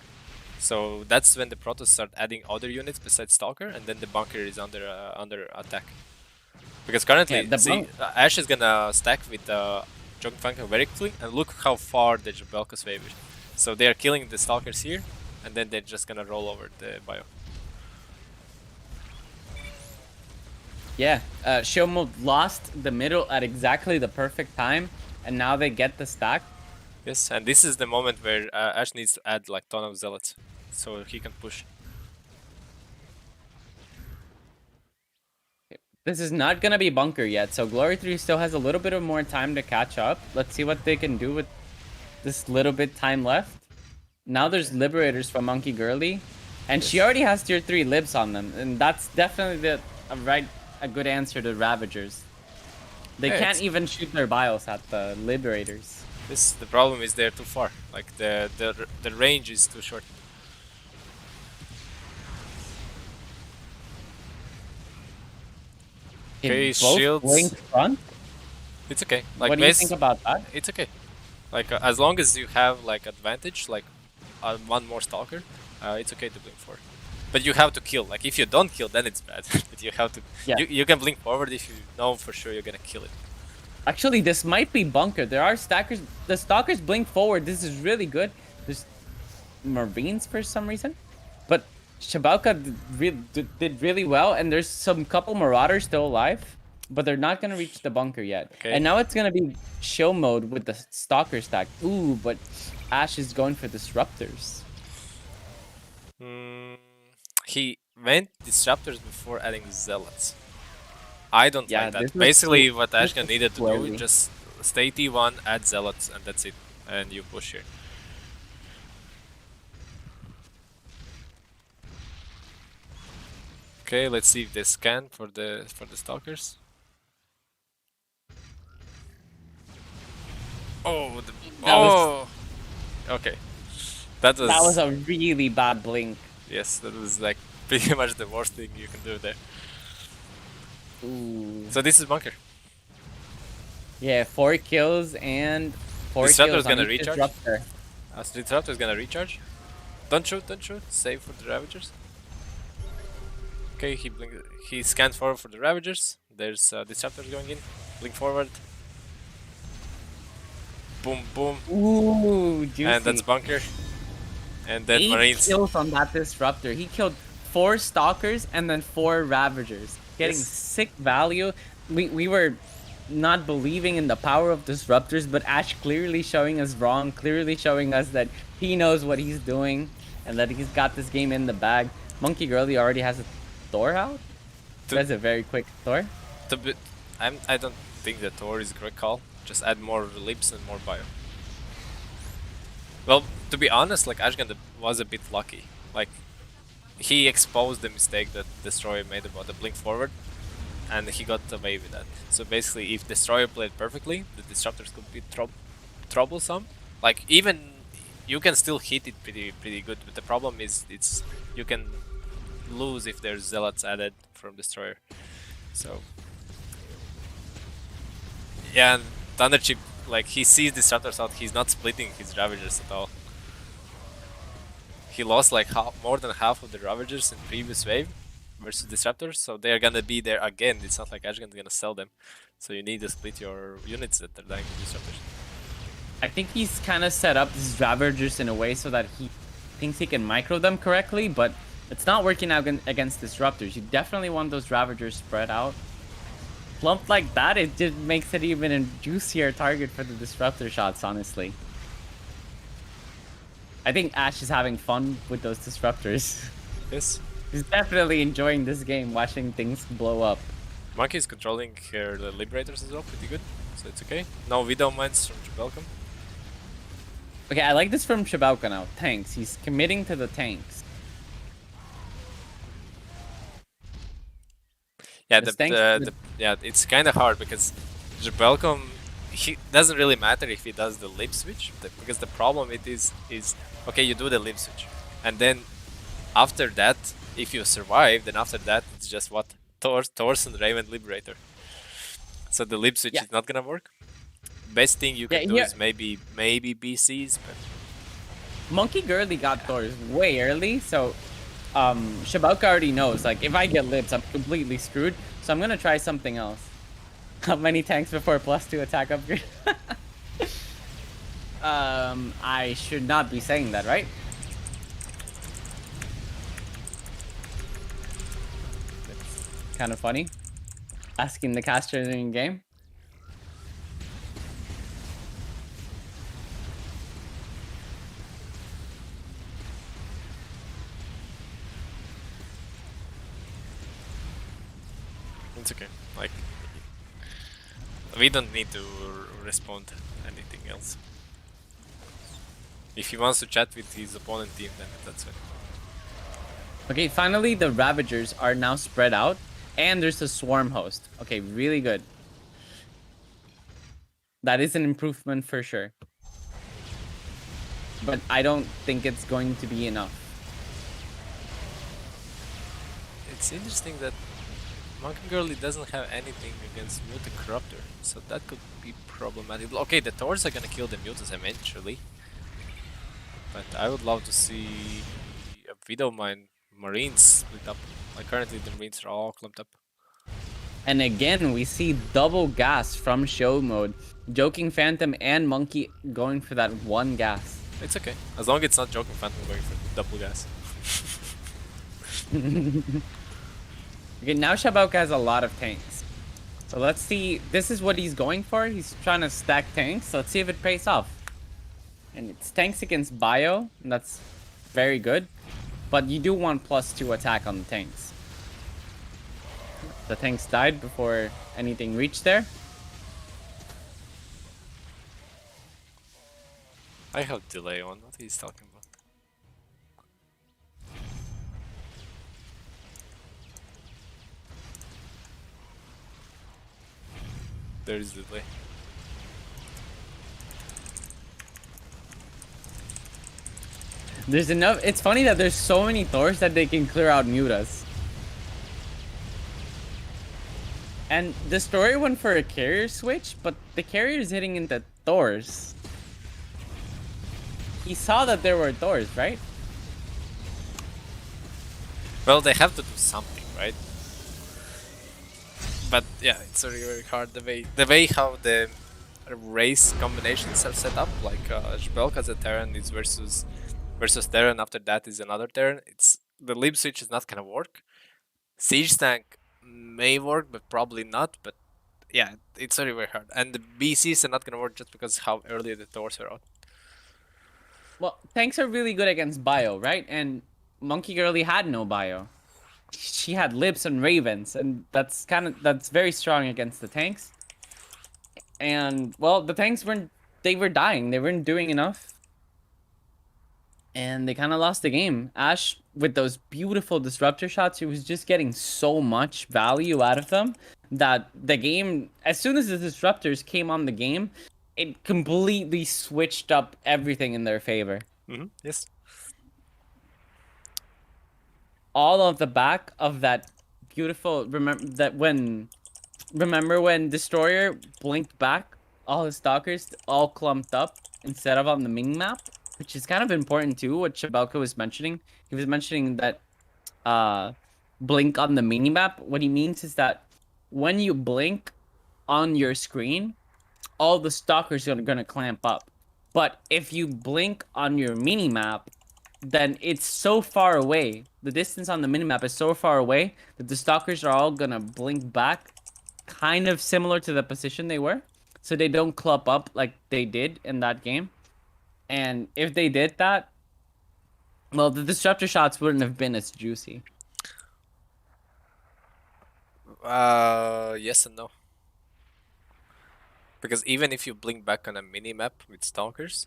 So that's when the Protoss start adding other units besides Stalker, and then the bunker is under attack. Because currently, Yeah, see, Ash is gonna stack with Joking Funker very quickly, and look how far the Jabelka's favor. So they are killing the Stalkers here, and then they're just gonna roll over the bio. Yeah, Shield Mode lost the middle at exactly the perfect time, and now they get the stack. Yes, and this is the moment where Ash needs to add like ton of zealots, so he can push. This is not gonna be bunker yet, so Glory 3 still has a little bit of more time to catch up. Let's see what they can do with this little bit time left. Now there's Liberators from Monkey Girly, and she already has tier 3 libs on them, and that's definitely a good answer to Ravagers. They can't even shoot their bios at the Liberators. The problem is they're too far. Like the range is too short. Okay, shields. Front? It's okay. Like, what do you think about that? It's okay. Like as long as you have like advantage, like one more Stalker, it's okay to blink forward. But you have to kill. Like if you don't kill, then it's bad. But you have to. Yeah. You can blink forward if you know for sure you're gonna kill it. Actually, this might be bunker. There are stackers. The Stalkers blink forward. This is really good. There's Marines for some reason, but Shabauka did really well, and there's some couple Marauders still alive, but they're not gonna reach the bunker yet. Okay. And now it's gonna be chill mode with the Stalker stack. Ooh, but Ash is going for Disruptors. He went Disruptors before adding Zealots. I don't like that. Basically, what Ashkan needed to do is just stay T1, add Zealots, and that's it. And you push here. Okay, let's see if they scan for the Stalkers. Oh, okay. That was a really bad blink. Yes, that was like pretty much the worst thing you can do there. Ooh. So this is bunker. Yeah, 4 kills and 4 Disruptor kills is gonna recharge. Disruptor. Disruptor is gonna recharge. Don't shoot, don't shoot. Save for the Ravagers. Okay, he scanned forward for the Ravagers. There's Disruptors going in. Blink forward. Boom, boom. Ooh, juicy. And that's bunker. And then 8 Marines. kills on that Disruptor. He killed 4 Stalkers and then 4 Ravagers. Getting sick value. We were not believing in the power of Disruptors, but Ash clearly showing us wrong, clearly showing us that he knows what he's doing and that he's got this game in the bag. Monkey Girly already has a Thor out. That's a very quick Thor. I don't think the Thor is a correct call. Just add more lips and more bio. Well, to be honest, like Ashgan was a bit lucky. Like he exposed the mistake that Destroyer made about the blink forward, and he got away with that. So basically, if Destroyer played perfectly, the Disruptors could be troublesome. Like even you can still hit it pretty good, but the problem is you can lose if there's Zealots added from Destroyer. So Yeah, and Thunderchip, like, he sees Disruptors out, he's not splitting his Ravagers at all. He lost like more than half of the Ravagers in previous wave versus Disruptors, so they're gonna be there again. It's not like Ashgan's gonna sell them. So you need to split your units that are dying to Disruptors. I think he's kind of set up these Ravagers in a way so that he thinks he can micro them correctly, but it's not working out against Disruptors. You definitely want those Ravagers spread out. Plumped like that, it just makes it even a juicier target for the Disruptor shots, honestly. I think Ash is having fun with those Disruptors. Yes. He's definitely enjoying this game, watching things blow up. Monkey is controlling her the Liberators as well, pretty good. So it's okay. No Widow Mines from Jurzal. Okay, I like this from Shabauka now. Tanks. He's committing to the tanks. Yeah, The it's kind of hard because Jurzal, he doesn't really matter if he does the lip switch, because the problem it is okay, you do the lip switch, and then after that, if you survive, then after that it's just what Thorson Raven Liberator. So the lip switch is not gonna work. Best thing you can do is maybe BCs, but Monkey Girly got Thors way early, so Shabauka already knows, like, if I get lips, I'm completely screwed. So I'm gonna try something else. How many tanks before +2 attack upgrade? I should not be saying that, right? It's kind of funny. Asking the caster in game. it's okay. Like, we don't need to respond to anything else. If he wants to chat with his opponent team, then that's it. Okay, finally the Ravagers are now spread out, and there's a Swarm host. Okay, really good. That is an improvement for sure. But I don't think it's going to be enough. It's interesting that Monkey Girly doesn't have anything against Mutant Corruptor, so that could be problematic. Okay, the Thors are gonna kill the Mutants eventually, but I would love to see a Widowmine Marines split up. Like, currently the Marines are all clumped up. And again, we see double gas from show mode. Joking Phantom and Monkey going for that one gas. It's okay, as long as it's not Joking Phantom going for double gas. Okay, now Shabauka has a lot of tanks. So let's see. This is what he's going for. He's trying to stack tanks. Let's see if it pays off. And it's tanks against Bio, and that's very good. But you do want +2 attack on the tanks. The tanks died before anything reached there. I have delay on what he's talking about. There is delay. There's enough. It's funny that there's so many Thors that they can clear out Mutas. And the story went for a carrier switch, but the carrier is hitting into Thors. He saw that there were Thors, right? Well, they have to do something, right? But yeah, it's very, very hard the way how the race combinations are set up. Like Jbelk as a Terran is versus Terran. After that is another Terran. It's the lip switch is not gonna work. Siege tank may work, but probably not. But yeah, it's very, very hard. And the BCs are not gonna work just because how early the Thors are out. Well, tanks are really good against Bio, right? And Monkey Girly had no Bio. She had Lips and Ravens, and that's very strong against the tanks. And well, the tanks were dying. They weren't doing enough. And they kind of lost the game. Ash, with those beautiful disruptor shots, he was just getting so much value out of them that the game, as soon as the disruptors came on the game, it completely switched up everything in their favor. Yes. All of the back of that beautiful, remember that when remember when Destroyer blinked back, all his stalkers all clumped up instead of on the mini map, which is kind of important too. What Shabelka was mentioning, he was mentioning that blink on the mini map. What he means is that when you blink on your screen, all the stalkers are gonna clamp up. But if you blink on your mini map, then it's so far away. The distance on the minimap is so far away that the stalkers are all gonna blink back, kind of similar to the position they were. So they don't clump up like they did in that game. And if they did that, well, the disruptor shots wouldn't have been as juicy. Yes and no. Because even if you blink back on a mini map with stalkers,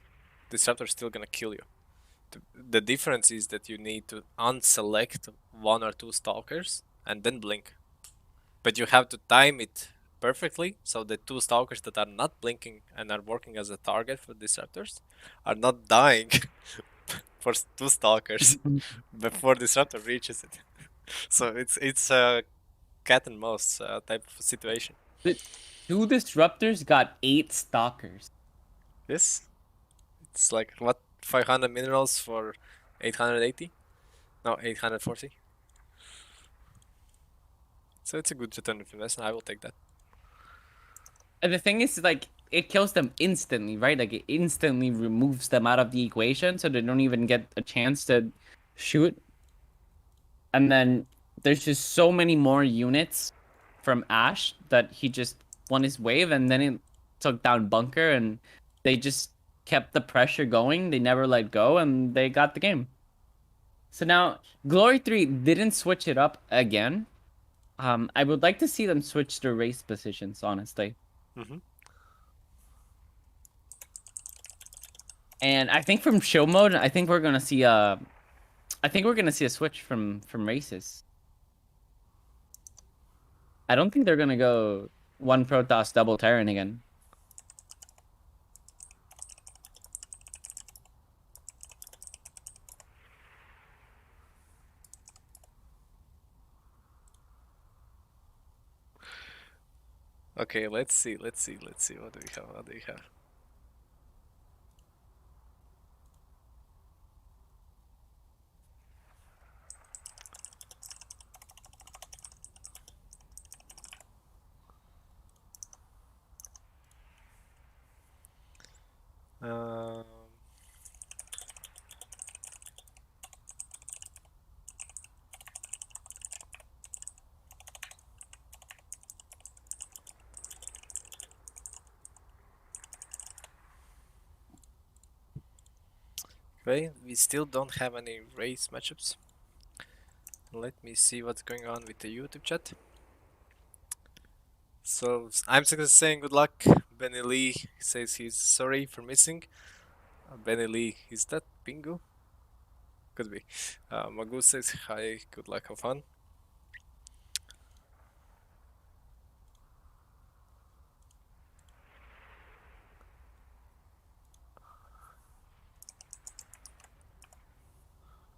Disruptor's still gonna kill you. The difference is that you need to unselect one or two stalkers and then blink. But you have to time it perfectly so the two stalkers that are not blinking and are working as a target for disruptors are not dying for two stalkers before disruptor reaches it. So it's a cat and mouse type of situation. The two disruptors got 8 stalkers. Yes, it's like what 500 minerals for 880? No, 840. So it's a good return of investment. I will take that. And the thing is, like, it kills them instantly, right? Like, it instantly removes them out of the equation, so they don't even get a chance to shoot. And then there's just so many more units from Ash that he just won his wave, and then he took down Bunker, and they just kept the pressure going. They never let go, and they got the game. So now, Glory 3 didn't switch it up again. I would like to see them switch their race positions, honestly. Mm-hmm. And I think from show mode, I think we're gonna see a switch from races. I don't think they're gonna go one Protoss double Terran again. Okay, let's see. What do we have? What do we have? Um, okay, we still don't have any race matchups. Let me see what's going on with the YouTube chat. So I'm saying good luck. Benny Lee says he's sorry for missing. Benny Lee, is that Bingo? Could be. Magoo says hi, good luck, have fun.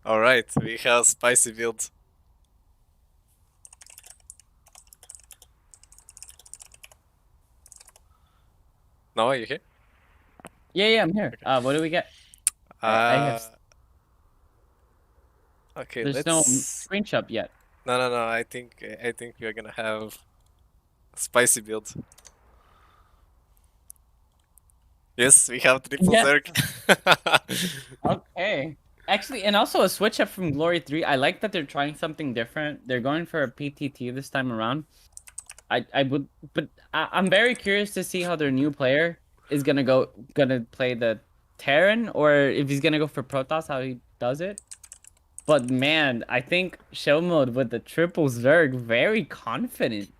Alright, we have spicy build. No, are you here? Yeah, I'm here. What do we get? I have. Okay, There's no let's. screenshot yet. No. I think we are gonna have spicy build. Yes, we have triple Yeah. Zerg. Okay. Actually, and also a switch up from Glory 3. I like that they're trying something different. They're going for a PTT this time around. I would, but I'm very curious to see how their new player is gonna play the Terran, or if he's gonna go for Protoss, how he does it. But man, I think show mode with the triple Zerg, very confident.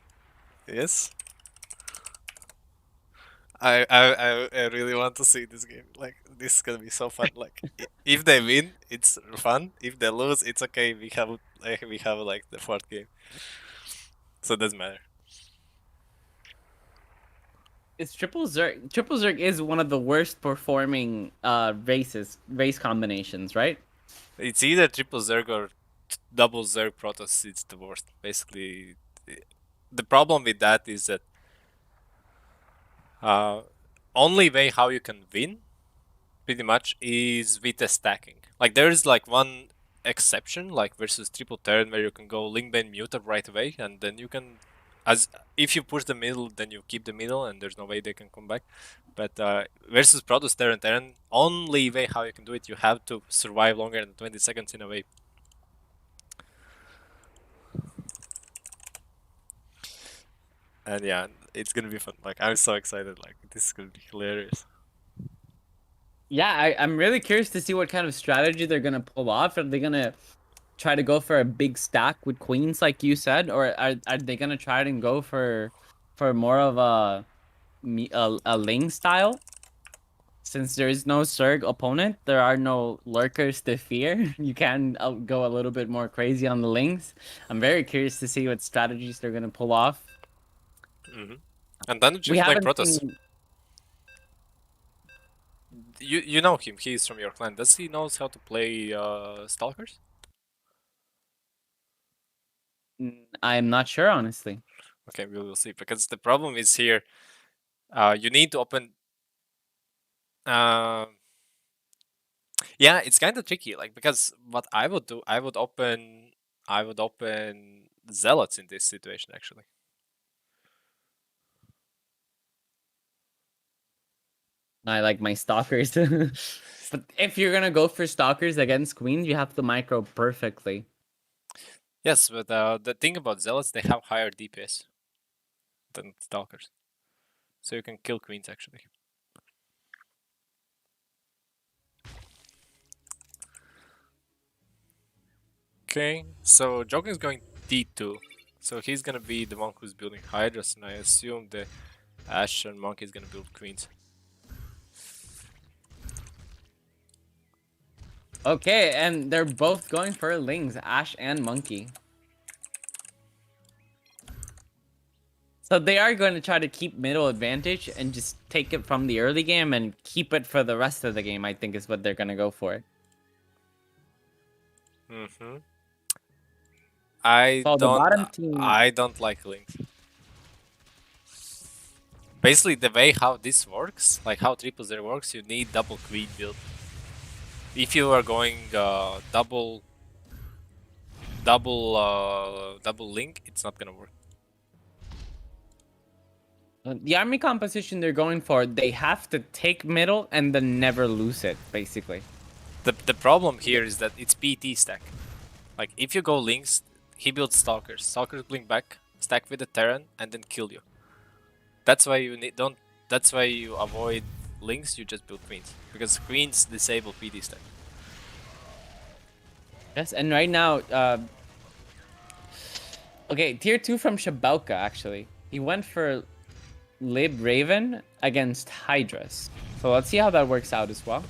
Yes. I really want to see this game. Like, this is gonna be so fun. Like, if they win, it's fun. If they lose, it's okay. We have like the fourth game, so it doesn't matter. It's triple Zerg. Triple Zerg is one of the worst performing race combinations, right? It's either triple Zerg or double Zerg Protoss. It's the worst. Basically, the problem with that is that only way how you can win pretty much is with the stacking. Like there's like one exception, like versus triple turn, where you can go link bane mute up right away, and then you can, as if you push the middle, then you keep the middle, and there's no way they can come back. But versus Protoss Terran, only way how you can do it, you have to survive longer than 20 seconds in a wave. And yeah, it's gonna be fun. Like I'm so excited. Like this is gonna be hilarious. Yeah, I'm really curious to see what kind of strategy they're gonna pull off. Are they gonna try to go for a big stack with queens, like you said, or are they gonna try and go for more of a Ling style? Since there is no Zerg opponent, there are no lurkers to fear. You can go a little bit more crazy on the Lings. I'm very curious to see what strategies they're gonna pull off. And then We just playing haven't Protoss. seen. You know him. He's from your clan. Does he knows how to play stalkers? I'm not sure, honestly. Okay, we will see. Because the problem is here, you need to open. Yeah, it's kind of tricky. Like because what I would do, I would open zealots in this situation actually. I like my stalkers. But if you're gonna go for stalkers against queens, you have to micro perfectly. Yes, but the thing about zealots, they have higher DPS than stalkers, so you can kill queens actually. Okay, so Joker is going D2, so he's gonna be the one who's building Hydras, and I assume the Ash and Monkey is gonna build queens. Okay, and they're both going for Lings, Ash and Monkey. So they are going to try to keep middle advantage and just take it from the early game and keep it for the rest of the game, I think is what they're going to go for. I So the bottom team... I don't like links. Basically, the way how this works, like how 000 works, you need double queen build. If you are going double link, it's not gonna work. The army composition they're going for, they have to take middle and then never lose it, basically. The problem here is that it's PT stack. Like if you go links, he builds stalkers. Stalkers blink back, stack with the Terran, and then kill you. That's why you need don't. That's why you avoid links. You just build queens because queens disable PT stack. Yes, and right now, okay, tier 2 from Shabauka, actually. He went for Lib Raven against Hydras. So let's see how that works out as well.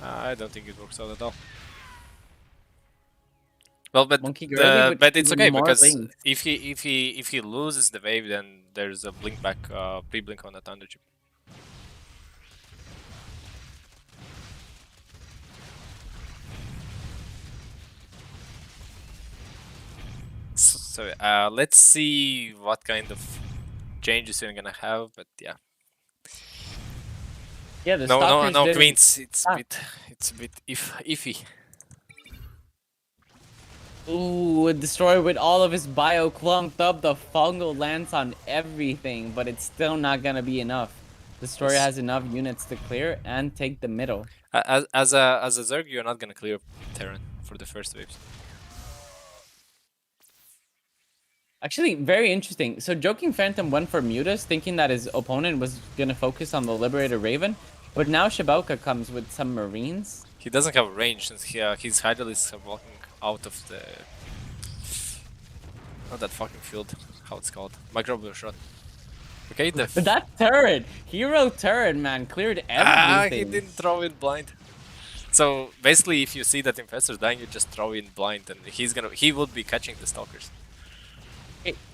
I don't think it works out at all. Well, but it's okay because if he loses the wave, then there's a blink back, pre-blink on the thunder chip. So let's see what kind of changes you're gonna have, but yeah. Yeah, the no queens. It's a bit iffy. Ooh, a destroyer with all of his bio clumped up. The fungal lands on everything, but it's still not gonna be enough. Destroyer has enough units to clear and take the middle. As a Zerg, you're not gonna clear Terran for the first waves. Actually, very interesting. So Joking Phantom went for Mutas, thinking that his opponent was gonna focus on the Liberator Raven, but now Shabauka comes with some Marines. He doesn't have range since his Hydralisks are walking out of the... Not that fucking field, how it's called. Microbial shot. Okay, that turret! Hero turret, man, cleared everything. He didn't throw in blind. So basically, if you see that Infestor's dying, you just throw in blind, and he would be catching the Stalkers.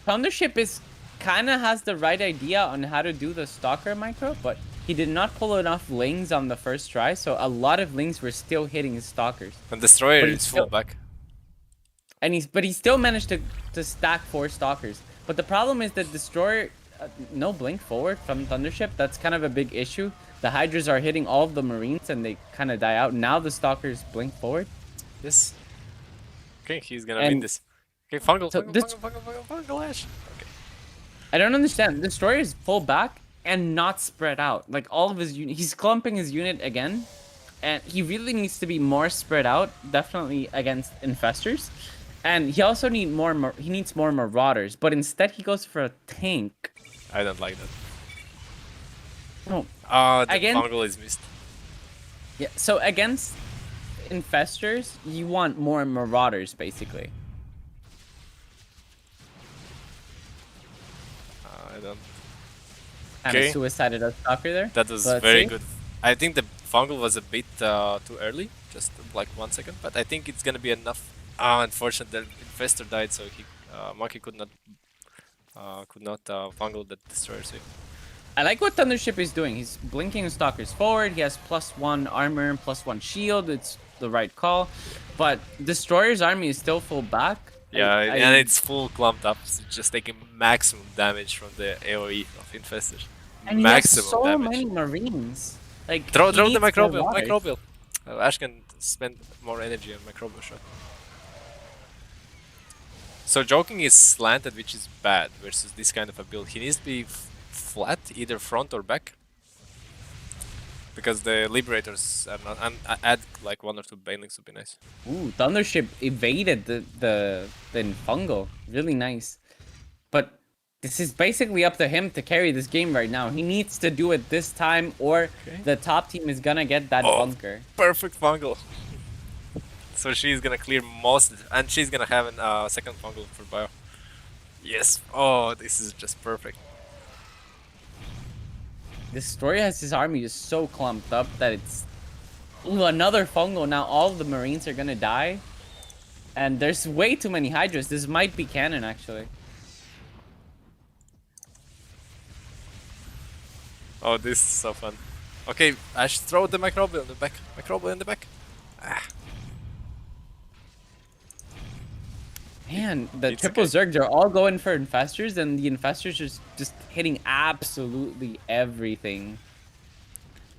Thundership is kinda has the right idea on how to do the Stalker micro, but he did not pull enough Lings on the first try, so a lot of Lings were still hitting his Stalkers. And Destroyer is full back. And he still managed to stack 4 stalkers. But the problem is that Destroyer, no blink forward from Thundership. That's kind of a big issue. The Hydras are hitting all of the Marines and they kind of die out. Now the Stalkers blink forward. Yes. Okay, he's gonna win And this. Okay, fungal, so fungal, this, fungal, fungal, fungal, fungal Ash. Okay. I don't understand. Destroyer is full back and not spread out. Like all of his unit, he's clumping his unit again. And he really needs to be more spread out, definitely against infestors. And he also needs more marauders, but instead he goes for a tank. I don't like that. No. Ah, the Again, fungal is missed. yeah, so against infestors, you want more marauders, basically. I don't. Kind of Okay, suicided a stalker there. that was Let's very see. good. I think the fungal was a bit too early, just like 1 second, but I think it's gonna be enough. Ah, unfortunately, the infestor died, so he Monkey could not fungal the destroyer. So I like what Thundership is doing. He's blinking stalkers forward. He has +1 armor and +1 shield. It's the right call. But Destroyer's army is still full back. yeah, and it's full clumped up, so just taking maximum damage from the AoE of infestors. And he has Maximum so damage. many marines. Like Throw he the needs more microbial, waters. microbial. Ash can spend more energy on microbial shot. So joking is slanted, which is bad versus this kind of a build. He needs to be flat, either front or back, because the liberators are not. And add like 1 or 2 banelings would be nice. Ooh, Thundership evaded the fungal. Really nice. But this is basically up to him to carry this game right now. He needs to do it this time, or the top team is gonna get that bunker. Perfect fungal. So she's gonna clear most, and she's gonna have a second fungal for bio. Yes. Oh, this is just perfect. Destroyer has his army just so clumped up that it's... Ooh, another fungal. Now all of the Marines are gonna die. And there's way too many Hydras. This might be canon, actually. Oh, this is so fun. Okay, Ash, throw the microbial in the back. Microbial in the back. Ah. Man, the It's triple okay. Zergs are all going for infestors, and the infestors are just hitting absolutely everything.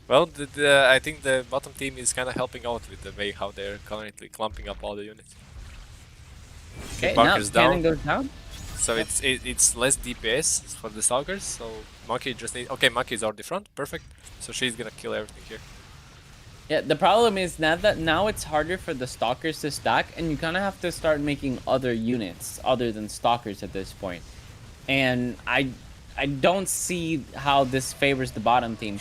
Well, I think the bottom team is kind of helping out with the way how they're currently clumping up all the units. Okay, now Bunkers cannon down. goes down. So Yep. it's less DPS for the Stalkers, so Monkey just needs... Okay, Monkey is already front, perfect. So she's gonna kill everything here. Yeah, the problem is now it's harder for the Stalkers to stack, and you kind of have to start making other units other than Stalkers at this point. And I don't see how this favors the bottom team.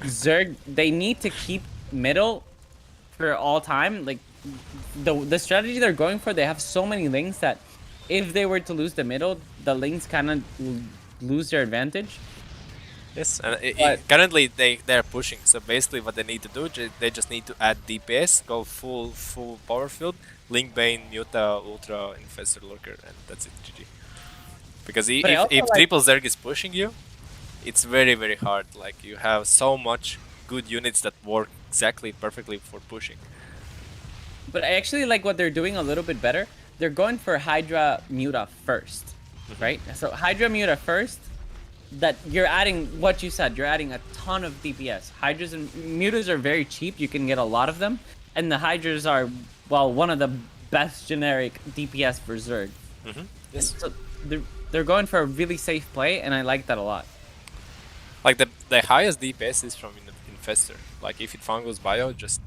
Zerg, they need to keep middle for all time. Like the strategy they're going for, they have so many links that if they were to lose the middle, the links kind of lose their advantage. Yes, and But currently they're pushing. So basically, what they need to do, they just need to add DPS, go full power field, Link Bane, Muta, Ultra, Infestor, Lurker, and that's it. GG. Because I also if like... triple Zerg is pushing you, it's very hard. Like you have so much good units that work exactly perfectly for pushing. But I actually like what they're doing a little bit better. They're going for Hydra Muta first, right? So Hydra Muta first. That you're adding what you said. You're adding a ton of DPS. Hydras and Mutas are very cheap. You can get a lot of them, and the Hydras are, well, one of the best generic DPS for Zerg. Yes. So they're going for a really safe play, and I like that a lot. Like the highest DPS is from Infestor. Like if it fungals bio, just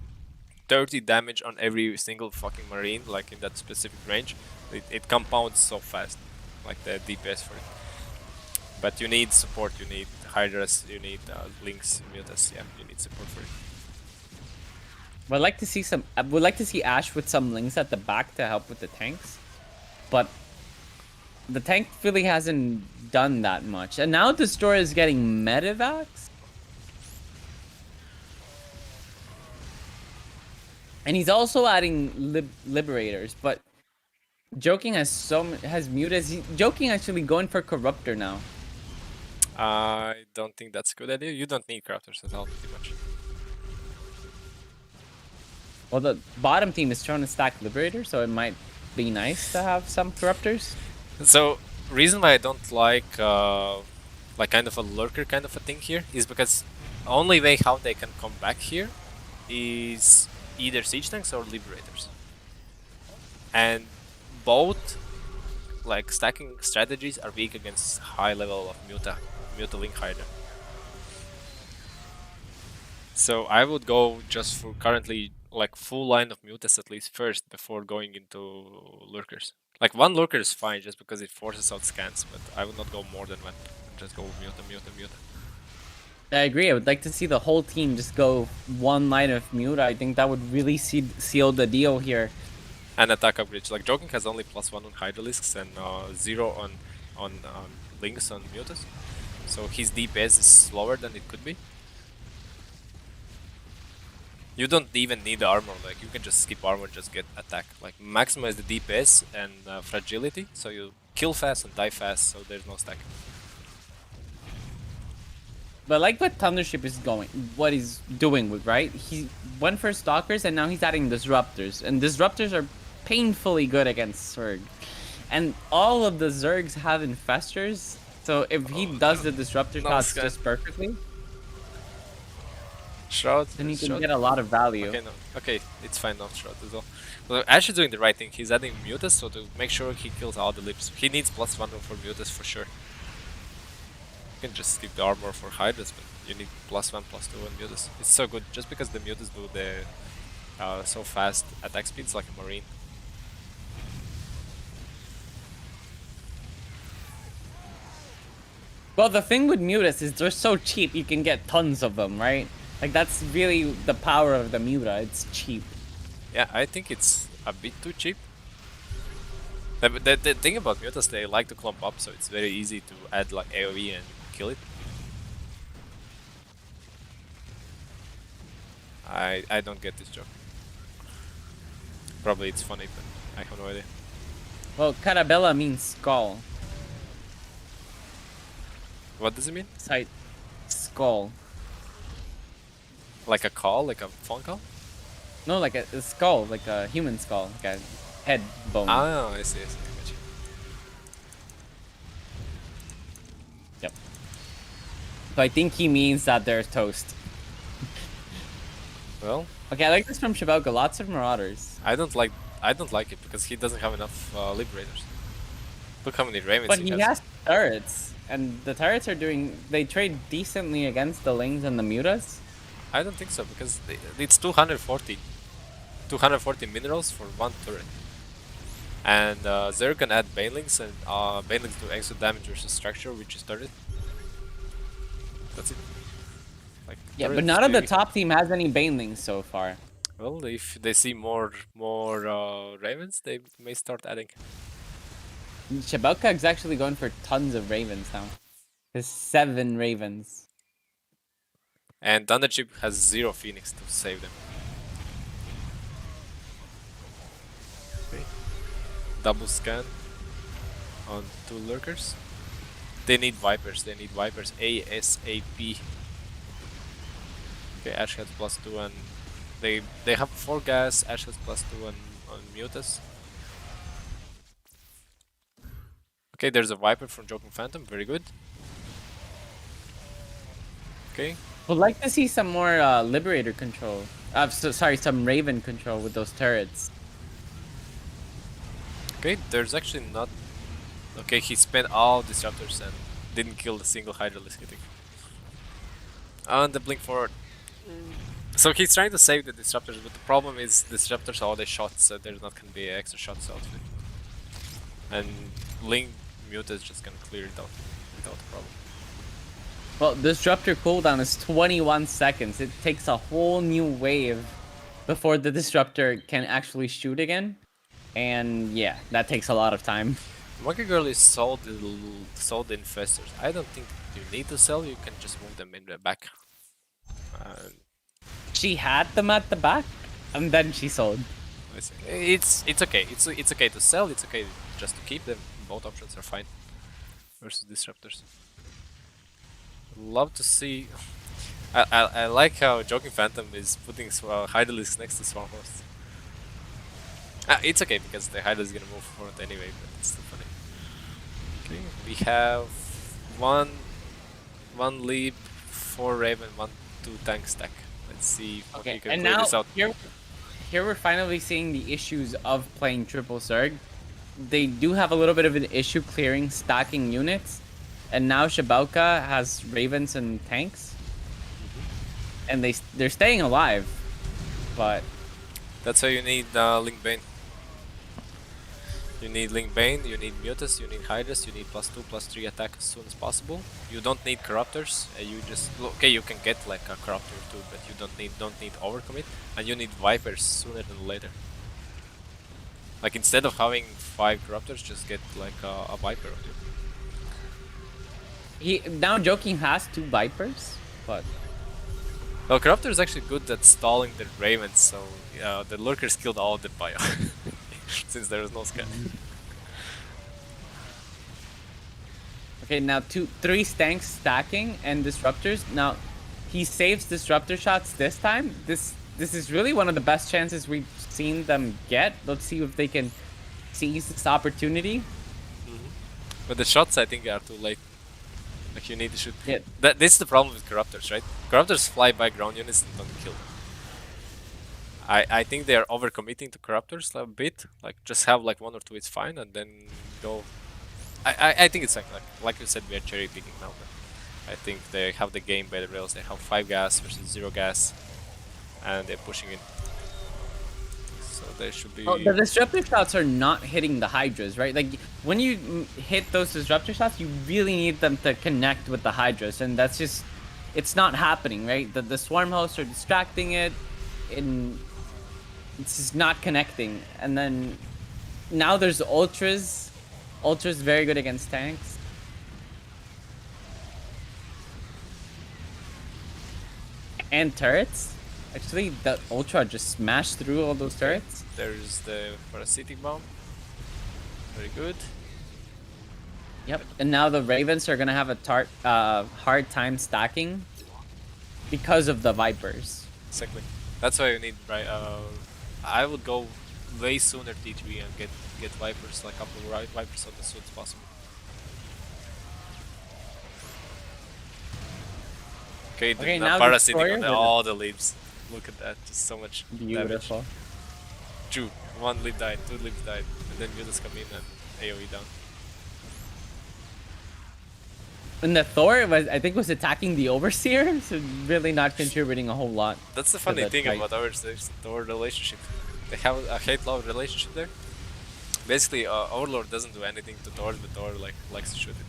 30 damage on every single fucking marine, like in that specific range. It compounds so fast, like the DPS for it. But you need support, you need Hydras, you need Lynx, Mutas, yeah, you need support for it. Would like to see some. I would like to see Ash with some links at the back to help with the tanks, but the tank really hasn't done that much. And now Destroyer is getting Medivacs, and he's also adding Liberators. But Joking has muted. Joking actually going for Corruptor now. I don't think that's a good idea. You don't need crafters at all, pretty much. Well, the bottom team is trying to stack Liberator, so it might be nice to have some corruptors. So reason why I don't like kind of a lurker kind of a thing here is because only way how they can come back here is either siege tanks or liberators, and both like stacking strategies are weak against high level of Muta Link Hydra. So I would go just for currently like full line of Mutas at least first before going into lurkers. Like one lurker is fine just because it forces out scans, but I would not go more than one. Just go Muta, Muta, Muta. I agree. I would like to see the whole team just go one line of mute. I think that would really seal the deal here. And attack upgrades. Like Joking has only +1 on Hydralisks and 0 on Links on Mutas. So his DPS is slower than it could be. You don't even need armor, like you can just skip armor, just get attack. Like maximize the DPS and fragility, so you kill fast and die fast, so there's no stack. But like what Thundership is going, what he's doing with, right? He went for Stalkers and now he's adding Disruptors. And Disruptors are painfully good against Zerg. And all of the Zergs have Infestors, so if he does the Disruptor shots just perfectly, Shroud. then he can Shroud. get a lot of value. Okay, no. Okay, it's fine now, Shroud as well. Well, Ash is doing the right thing. He's adding Mutas, so to make sure he kills all the lips. He needs +1 for Mutas for sure. You can just skip the armor for Hydras, but you need +1, +2 on Mutas. It's so good, just because the Mutas do the so fast attack speeds like a Marine. Well, the thing with Mutas is they're so cheap, you can get tons of them, right? Like, that's really the power of the Muta, it's cheap. Yeah, I think it's a bit too cheap. The thing about Mutas, they like to clump up, so it's very easy to add like AoE and kill it. I don't get this joke. Probably it's funny, but I have no idea. Well, Carabella means skull. What does it mean? Sight. Skull. Like a call? Like a phone call? No, like a skull, like a human skull, like a head bone. Ah, I see, I see. I got you. Yep. So I think he means that there's toast. Well, okay, I like this from Shabelka. Lots of Marauders. I don't like it because he doesn't have enough liberators. Look how many Ravens But he he has turrets, and the turrets are doing. They trade decently against the Lings and the Mutas. I don't think so because it's 240 minerals for one turret. And Zerg can add Banelings, and Banelings do extra damage versus structure, which is turret. That's it. Like, Yeah, but none of the top team has any Banelings so far. Well, if they see more Ravens, they may start adding. Shabelka is actually going for tons of Ravens now. There's 7 Ravens. And Thunderchip has 0 Phoenix to save them. Okay. Double scan on 2 lurkers. They need Vipers. They need Vipers ASAP. Okay, Ash has +2 and they have 4 gas. Ash has +2 on Mutas. Okay, there's a Viper from Joking Phantom. Very good. Okay. Would like to see some more Liberator control. Sorry, some Raven control with those turrets. Okay, there's actually not. Okay, he spent all disruptors and didn't kill the single Hydralisk, I think. On the blink forward. So he's trying to save the disruptors, but the problem is disruptors are all the shots, so there's not gonna be extra shots out of it. And Link Muta is just gonna clear it out without a problem. Well, Disruptor cooldown is 21 seconds. It takes a whole new wave before the Disruptor can actually shoot again. And yeah, that takes a lot of time. Monkey Girl is sold the infestors. I don't think you need to sell, you can just move them in the back. She had them at the back, and then she sold. It's okay. It's okay to sell. It's okay just to keep them. Both options are fine. Versus disruptors. Love to see. I like how Joking Phantom is putting Hydralisk next to Swarm Host. It's okay because the Hydra is gonna move forward anyway, but it's still funny. Okay, we have one leap, 4 Raven, 1-2 tank stack. Let's see if Okay, Monkey can and clear now this out. here we're finally seeing the issues of playing triple Zerg. They do have a little bit of an issue clearing stacking units, and now Shabauka has Ravens and tanks, and they're staying alive, but That's why you need Link Bane. You need Link Bane, you need Mutus, you need Hydras, you need +2/+3 attack as soon as possible. You don't need Corruptors, you just okay. You can get like a Corruptor too, but you don't need overcommit, and you need Vipers sooner than later. Like instead of having 5 Corruptors, just get like a Viper or two. he now Joking has 2 Vipers, but Well, Corruptor is actually good at stalling the Ravens, so the Lurkers killed all of the bio since there was no scan. okay, now 3 tanks stacking and disruptors. Now he saves disruptor shots this time. This is really one of the best chances we've seen them get. Let's see if they can seize this opportunity. But the shots I think are too late. Like you need to shoot. Yeah. This is the problem with Corruptors, right? Corruptors fly by ground units and don't kill. I think they are overcommitting to Corruptors a bit. Like just have like 1 or 2, it's fine, and then go. I think it's like you said, we are cherry picking now. But I think they have the game by the rails. They have 5 gas versus 0 gas, and they're pushing in. So they should be. Oh, the disruptor shots are not hitting the Hydras, right? Like when you hit those disruptor shots, you really need them to connect with the Hydras, and that's just it's not happening, right? The swarm hosts are distracting it, and it's just not connecting. And then now there's ultras. Ultras very good against tanks. And turrets. Actually, the ultra just smashed through all those turrets. There's the parasitic bomb. Very good. Yep. And now the Ravens are gonna have a hard time stacking because of the Vipers. Exactly. That's why you need right. I would go way sooner D3 and get Vipers, like a couple of Vipers as soon as possible. Okay, Okay, the now parasitic Destroyer on with all the leaves. Look at that, just so much beautiful. damage. 2, 1 leaf died, 2 leaves died, and then Mutas come in and AoE down. And the Thor I think was attacking the Overseer, so really not contributing a whole lot. That's the funny thing fight. about our Thor relationship. They have a hate-love relationship there. Basically, Overlord doesn't do anything to Thor, but Thor likes to shoot it.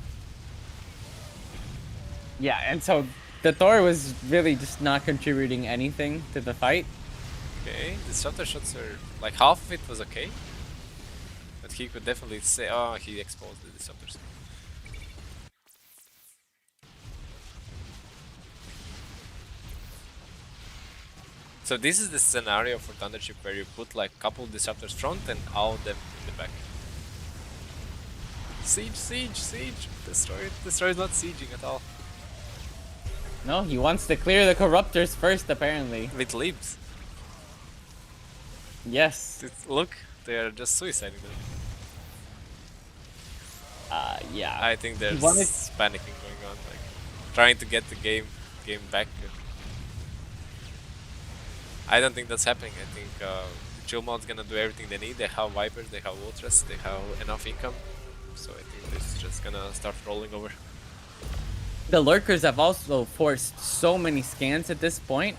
Yeah, and so the Thor was really just not contributing anything to the fight. Okay, the shutter shots were like half of it was okay, but he could definitely say, oh, he exposed the disruptors. So this is the scenario for Thundership where you put like couple disruptors front and all of them in the back. Siege, siege, siege! Destroy it. Destroy is not sieging at all. No, he wants to clear the Corruptors first, apparently. With leaps. Yes. Look, they are just suiciding them. Yeah. I think there's panicking going on, like trying to get the game back. I don't think that's happening. I think Jurzal's gonna do everything they need. They have Vipers, they have Ultras, they have enough income. So I think this is just gonna start rolling over. The Lurkers have also forced so many scans at this point,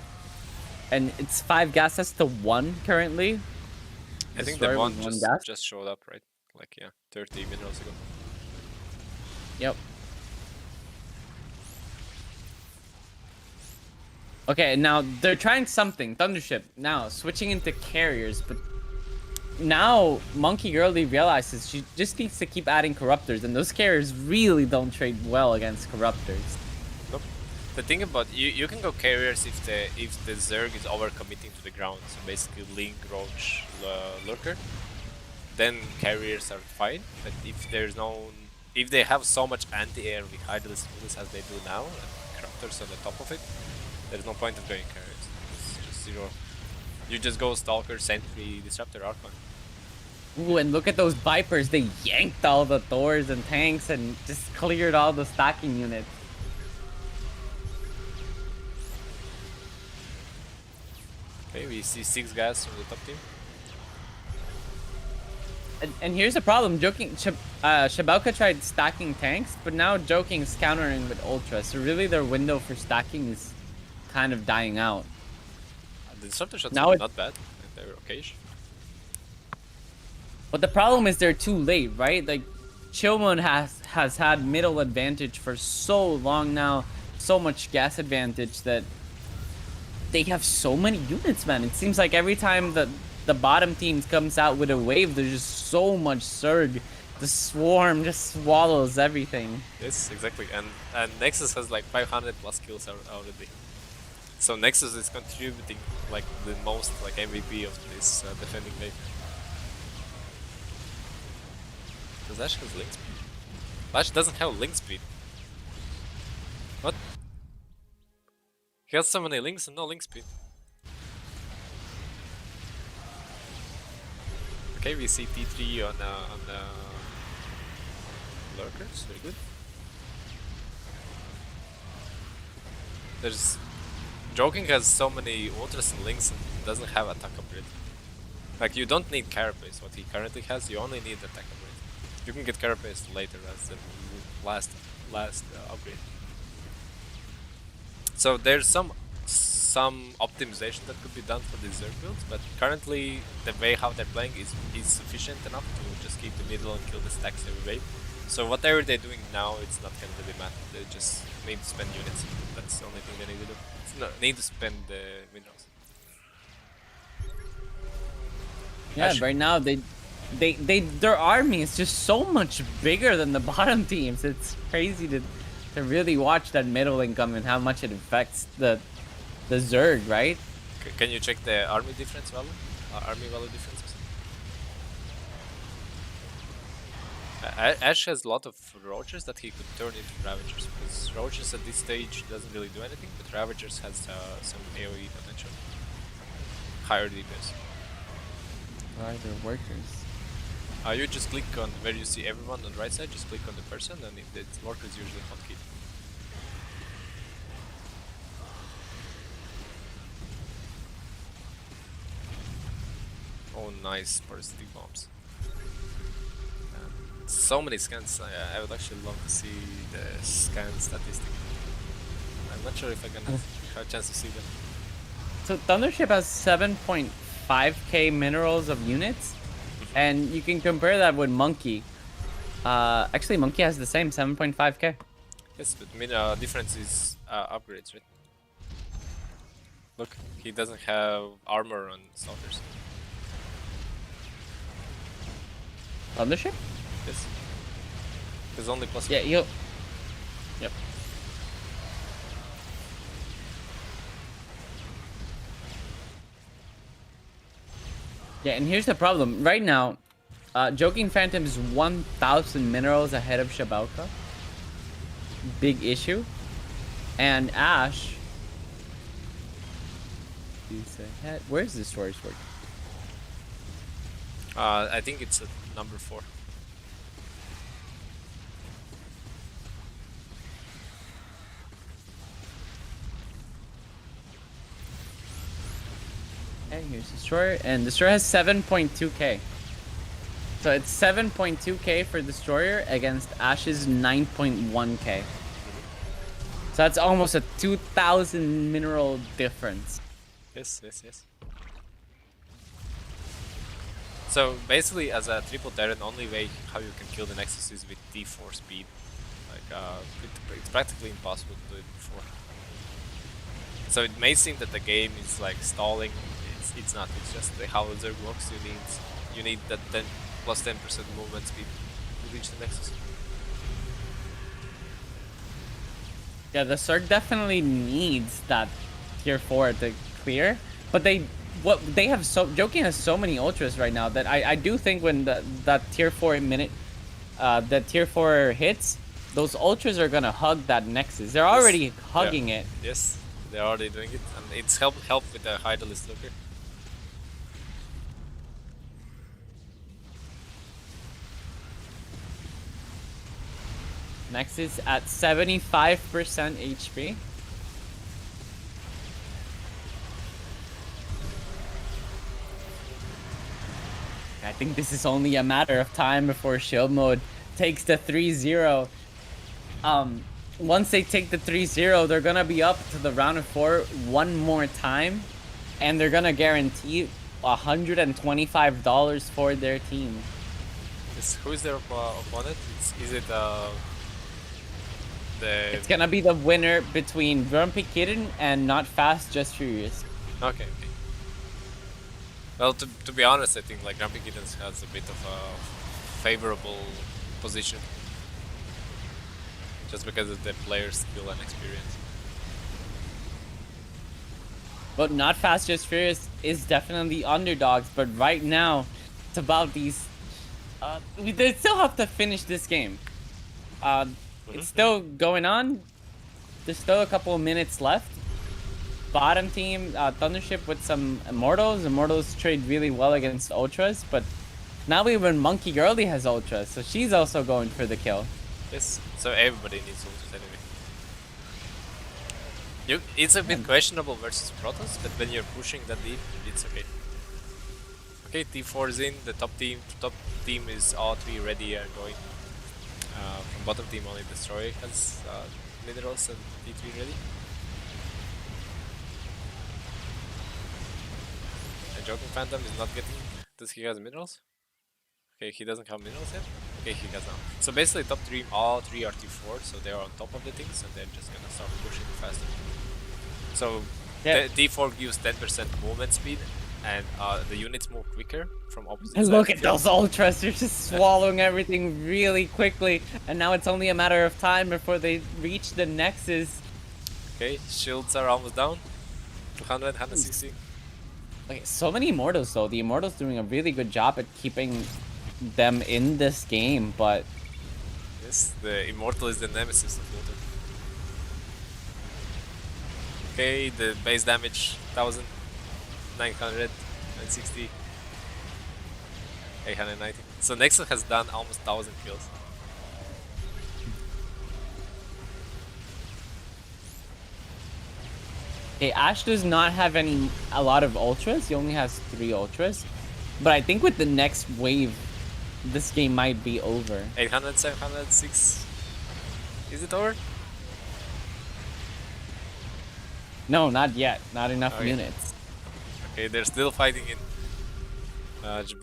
and it's 5 gases to 1 currently. I think the one just showed up, right? Like, yeah, 30 minerals ago. Yep. Okay, now they're trying something. Thundership now switching into carriers, but now Monkey Girlie realizes she just needs to keep adding Corruptors, and those carriers really don't trade well against Corruptors. Nope. The thing about you can go carriers if the Zerg is overcommitting to the ground, so basically Link, Roach, Lurker. Then carriers are fine, but if they have so much anti-air with Hydralis as they do now, and Corruptors on the top of it, there's no point of going carriers. It's just zero. You just go Stalker, Sentry, Disruptor, Archon. Ooh, and look at those Vipers. They yanked all the Thors and tanks and just cleared all the stacking units. Okay, we see 6 guys from the top team. And here's the problem. Shabelka tried stacking tanks, but now Joking's countering with Ultra. So really their window for stacking is kind of dying out. The disruptor shots Now are not bad. They're okay-ish. But the problem is they're too late, right? Like, Chillmoon has had middle advantage for so long now. So much gas advantage that they have so many units, man. It seems like every time the bottom team comes out with a wave, there's just so much Surg. The swarm just swallows everything. Yes, exactly. And Nexus has like 500 plus kills already. So Nexus is contributing like the most like MVP of this defending wave. Does Ash has link speed? Ash doesn't have link speed. What? He has so many links and no link speed. Okay, we see T3 on lurkers. Very good. There's Joking has so many ultras and links and doesn't have attack upgrade. Like you don't need Carapace. What he currently has, you only need attack upgrade. You can get Carapace later as the last upgrade. So there's some optimization that could be done for these Zerg builds, but currently the way how they're playing is sufficient enough to just keep the middle and kill the stacks every wave. So whatever they're doing now, it's not gonna really matter. They just need to spend units. That's the only thing they need to do. No, need to spend the minerals. Yeah, right now their army is just so much bigger than the bottom teams. It's crazy to really watch that middle income and how much it affects the Zerg, right? Can you check the army difference value? Army value differences? Ash has a lot of Roachers that he could turn into Ravagers, because Roachers at this stage doesn't really do anything, but Ravagers has some AoE potential. Higher DPS. Right, they're workers. You just click on where you see everyone on the right side, just click on the person, and it's workers usually hotkey. Oh, nice parasitic bombs. So many scans. I would actually love to see the scan statistic. I'm not sure if I'm gonna have a chance to see them. So Thundership has 7.5k minerals of units, and you can compare that with Monkey. Actually, Monkey has the same 7.5k. Yes, but difference is upgrades, right? Look, he doesn't have armor on Stalkers. Thundership? Yes. There's only plus. Yeah, he'll. Yep. Yeah, and here's the problem. Right now, Joking Phantom is 1,000 minerals ahead of Shabelka. Big issue. And Ash is ahead. Where's the storage work? I think it's at number 4. Okay, here's Destroyer, and Destroyer has 7.2k. So it's 7.2k for Destroyer against Ash's 9.1k. So that's almost a 2,000 mineral difference. Yes, yes, yes. So basically, as a triple Terran, only way how you can kill the Nexus is with D4 speed. Like, it's practically impossible to do it before. So it may seem that the game is like stalling. It's not. It's just how the Zerg works. You need that 10 plus 10% movement speed to reach the Nexus. Yeah, the Zerg definitely needs that tier 4 to clear, but Joking has so many ultras right now that I do think when that tier 4 that tier 4 hits, those ultras are gonna hug that Nexus. They're already hugging it. Yes, they're already doing it, and it's help with the Hydralist Looker. Nexus at 75% HP. I think this is only a matter of time before shield mode takes the 3-0. Once they take the 3-0, they're gonna be up to the round of 4 one more time, and they're gonna guarantee $125 for their team. Who is their opponent? Is it It's gonna be the winner between Grumpy Kitten and Not Fast Just Furious. Okay. Well, to be honest, I think like Grumpy Kittens has a bit of a favorable position, just because of the player's skill and experience. But Not Fast Just Furious is definitely underdogs. But right now, it's about these. They still have to finish this game. It's still going on. There's still a couple of minutes left. Bottom team, Thundership with some Immortals. Immortals trade really well against Ultras, but now even Monkey Girlie has Ultras, so she's also going for the kill. Yes, so everybody needs Ultras anyway. It's a bit questionable versus Protoss, but when you're pushing that deep, it's okay. Okay, T4 is in, the top team is all 3 ready and going. From bottom team only Destroyer has minerals and T3 ready. And Joking Phantom is not getting... Does he have minerals? Okay, he doesn't have minerals yet? Okay, he has now. So basically top 3, all 3 are T4, so they're on top of the things and they're just gonna start pushing faster. So yeah. T4 gives 10% movement speed and the units move quicker from opposite sides. Look at those Ultras, they're just swallowing everything really quickly, and now it's only a matter of time before they reach the Nexus. Okay, shields are almost down. 200, 160. Okay, so many Immortals though. The Immortals doing a really good job at keeping them in this game, but... Yes, the Immortal is the nemesis of Luther. Okay, the base damage 1000. 900, 960, 890. So Nexus has done almost 1000 kills. Okay, Ash does not have a lot of Ultras. He only has 3 Ultras. But I think with the next wave, this game might be over. 800, 700, 6. Is it over? No, not yet. Not enough units. Okay, they're still fighting in.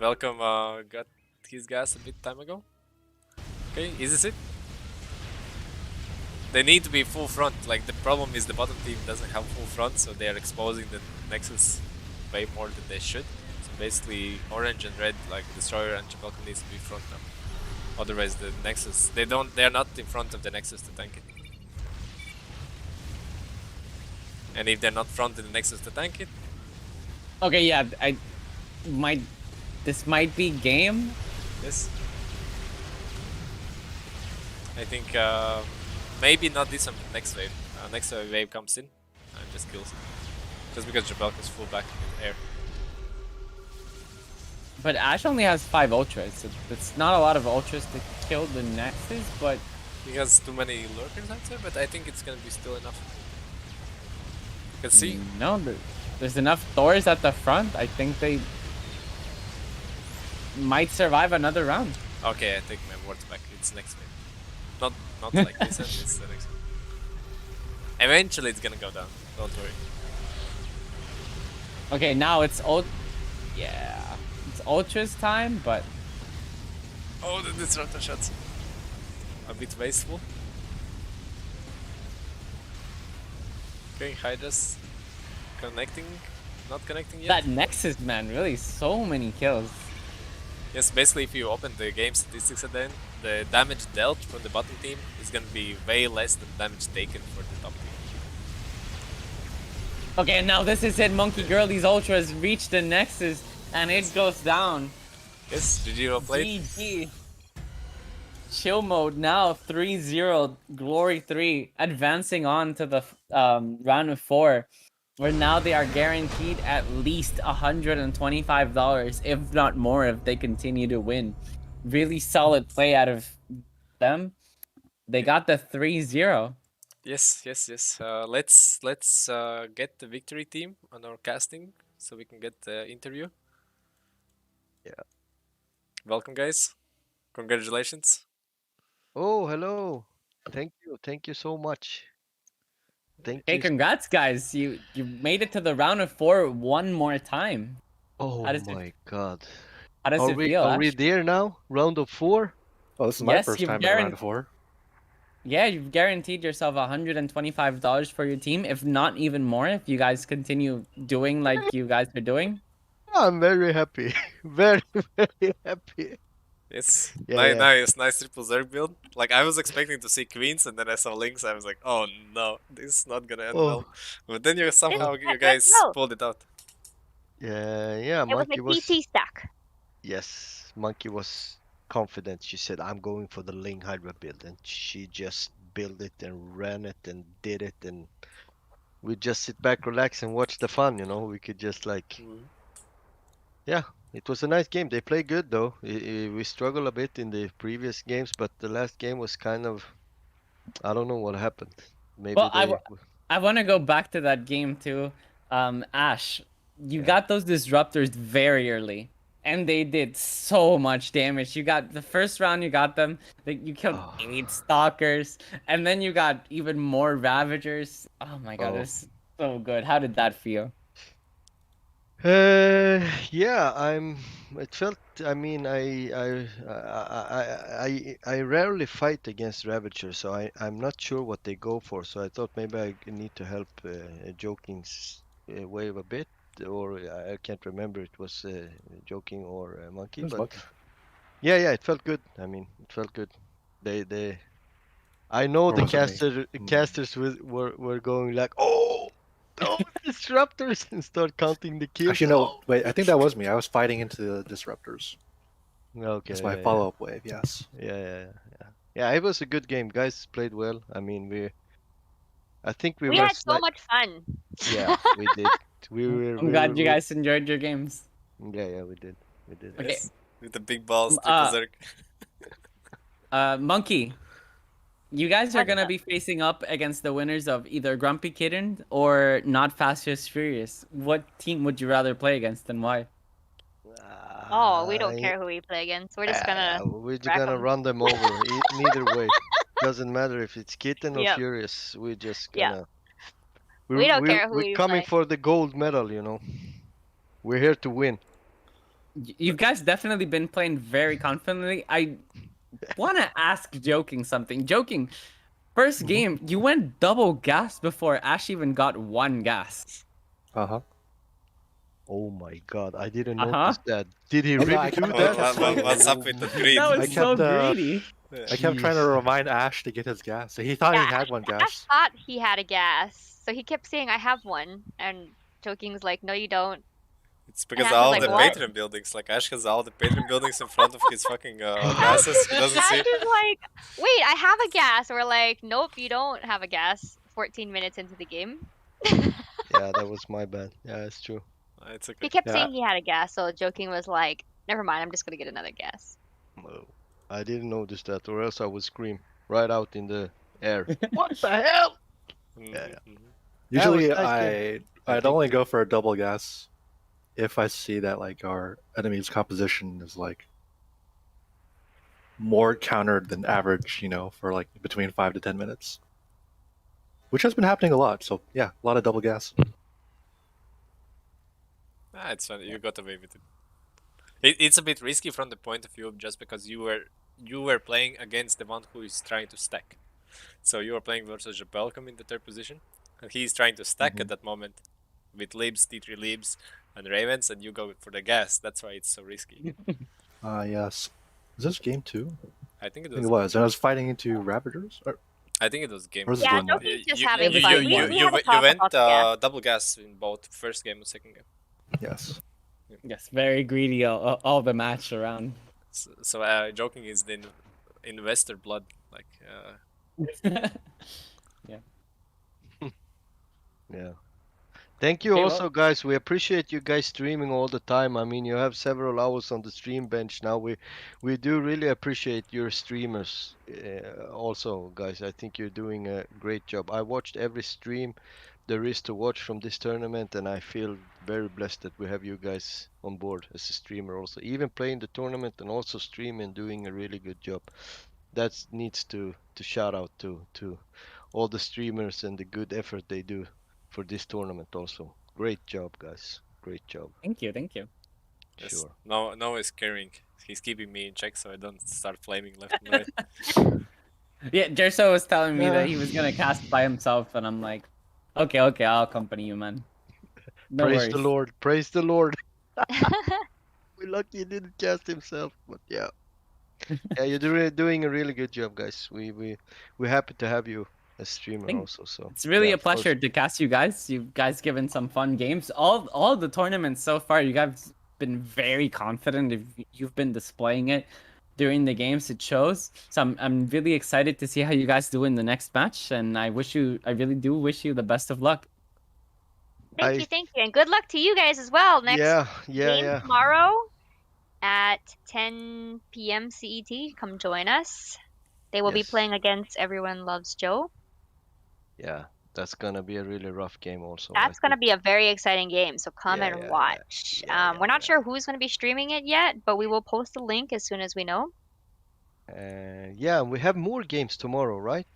Welcome got his gas a bit time ago. Okay, is this it? They need to be full front. Like, the problem is the bottom team doesn't have full front, so they are exposing the Nexus way more than they should. So basically, orange and red, like Destroyer and Welcome, needs to be front now. Otherwise, the Nexus, they're not in front of the Nexus to tank it. And if they're not front in the Nexus to tank it. Okay, yeah, this might be game. Yes. I think maybe not this one, but next wave. Next wave comes in and just kills it. Just because Jabelka is full back in air. But Ash only has 5 Ultras, so it's not a lot of Ultras to kill the Nexus, but... He has too many lurkers out there, but I think it's gonna be still enough. You can see. No, there's enough Thors at the front. I think they might survive another round. Okay, I take my words back. It's next wave. Not like this one, it's the next one. Eventually it's gonna go down. Don't worry. Okay, now it's yeah, it's Ultras time, but... Oh, the disruptor shots. A bit wasteful. Okay, Hydra's connecting. Not connecting yet. That Nexus, man, really so many kills. Yes, basically if you open the game statistics at the end, the damage dealt from the bottom team is gonna be way less than damage taken for the top team. Okay, and now this is it. Monkey Girlie's Ultras reach the Nexus, and it goes down. Yes, GG well played. GG. Chill mode now 3-0, Glory 3, advancing on to the round of 4, where now they are guaranteed at least $125, if not more, if they continue to win. Really solid play out of them. They got the 3-0. Yes. Let's get the victory team on our casting so we can get the interview. Yeah. Welcome, guys. Congratulations. Oh, hello. Thank you so much. Thank Hey, you. congrats, guys! You made it to the round of 4 one more time. Oh How does it my God. How does it feel, Are we Ash? there now? Round of 4? Oh, this is my Yes, first time in a round of 4. you've guaranteed yourself $125 for your team, if not even more, if you guys continue doing like you guys are doing. I'm very happy. Very, very happy. Yes. Yeah. Nice triple Zerg build. Like I was expecting to see queens, and then I saw links. I was like, oh no, this is not gonna end Oh, well. But then you somehow you Let's guys go. pulled it out. yeah, It was a Monkey was TC stack. yes, Monkey was confident. She said, "I'm going for the Ling Hydra build," and she just built it and ran it and did it, and we just sit back, relax, and watch the fun. We could just like, yeah, it was a nice game. They play good though. We struggled a bit in the previous games, but the last game was kind of, I don't know what happened. Maybe Well, they, I want to go back to that game too. Ash, you yeah. got those disruptors very early, and they did so much damage. You got the first round, you got them. Like you killed Oh, 8 stalkers, and then you got even more ravagers. Oh my god, oh. this is so good. How did that feel? Yeah, it felt. I mean, I rarely fight against Ravagers, so I'm not sure what they go for. So I thought maybe I need to help Joking's wave a bit, or I can't remember. It was Joking or Monkey, It was but Monkey. yeah, it felt good. I mean, it felt good. They. I know Or the was it me? casters were going like, oh, those disruptors, and start counting the kills. Actually, no. Oh. Wait, I think that was me. I was fighting into the disruptors. Okay, That's my follow-up wave. Yes. yeah. It was a good game. Guys played well. I mean, I think we We were had so much fun. yeah, we did. I'm glad you guys enjoyed your games. yeah, we did. Okay, Yes. With the big balls, triple Zerg. Monkey, you guys are gonna be facing up against the winners of either Grumpy Kitten or Not Fast Just Furious. What team would you rather play against and why? Oh, we don't care who we play against. We're just gonna We're just wreck gonna 'em. run them over. Neither way, doesn't matter if it's Kitten or Yep. Furious. We're just Yep. gonna. We don't care who We're we coming play. for the gold medal. We're here to win. You guys definitely been playing very confidently. I want to ask Joking something. Joking, first game, you went double gas before Ash even got one gas. Uh-huh. Oh my God, I didn't Uh-huh. notice that. Did he I know, really I do kept- that? What's up with the greed? That was I so kept, greedy. I kept trying to Jeez. remind Ash to get his gas. He thought he had one Ash gas. thought he had a gas, so he kept saying, "I have one," and Choking's like, "No, you don't." It's because Ash of was all like, the "What?" Patreon buildings. Like Ash has all the Patreon buildings in front of his fucking gases. He doesn't Ash see. is like, "Wait, I have a gas." We're like, "Nope, you don't have a gas." 14 minutes into the game. Yeah, that was my bad. Yeah, it's true. It's He okay. kept Yeah. saying he had a gas, so Joking was like, "Never mind, I'm just gonna get another gas." Oh, I didn't notice that, or else I would scream right out in the air. What the hell? Yeah. Mhm. That was Usually, nice game. I'd think only we- go for a double gas if I see that like our enemy's composition is like more countered than average, for like between 5 to 10 minutes, which has been happening a lot. So yeah, a lot of double gas. It's fun. You got away with it. It's a bit risky from the point of view of just because you were playing against the one who is trying to stack. So you were playing versus Belcom in the third position, and he's trying to stack at that moment with Libs, T3 Libs, and Ravens, and you go for the gas. That's why it's so risky. Yes. Is this game 2? I think it I think was. it was. And I was fighting into Ravagers. I think it was game. Or was it Yeah, game one? Joking's just You- having you- fun. you- We you- had to you talk went about the gas. double gas in both first game and second game. Yes. Yes, very greedy all the match around. So joking is the investor blood, like Yeah. Thank you Okay, also, well, guys. We appreciate you guys streaming all the time. I mean, you have several hours on the stream bench now. We do really appreciate your streamers. Also, guys, I think you're doing a great job. I watched every stream there is to watch from this tournament, and I feel very blessed that we have you guys on board as a streamer also. Even playing the tournament and also streaming, doing a really good job. That needs to shout out to all the streamers and the good effort they do for this tournament also. Great job, guys. Great job. thank you, thank you. Yes. Sure. No is caring. He's keeping me in check so I don't start flaming left and right. Yeah, Jerso was telling me that Yeah. he was gonna cast by himself, and I'm like, okay, I'll accompany you, man. No Praise the worries. Lord. Praise the Lord. We're lucky he didn't cast himself, but yeah. Yeah, you're doing a really good job, guys. We're happy to have you as streamer Think also. So it's really yeah, a of course. pleasure to cast you guys. You guys given some fun games. All the tournaments so far, you guys been very confident. If you've been displaying it during the games, it shows. So I'm really excited to see how you guys do in the next match, and I really do wish you the best of luck. I Thank you, and good luck to you guys as well. Next game yeah. tomorrow at 10 p.m. CET. Come join us. They will be Yes. playing against Everyone Loves Joe. Yeah. That's gonna be a really rough game also, I That's going to think. be a very exciting game, so come Yeah, and yeah, yeah. watch. We're not Yeah. sure who's going to be streaming it yet, but we will post the link as soon as we know. Yeah, we have more games tomorrow, right?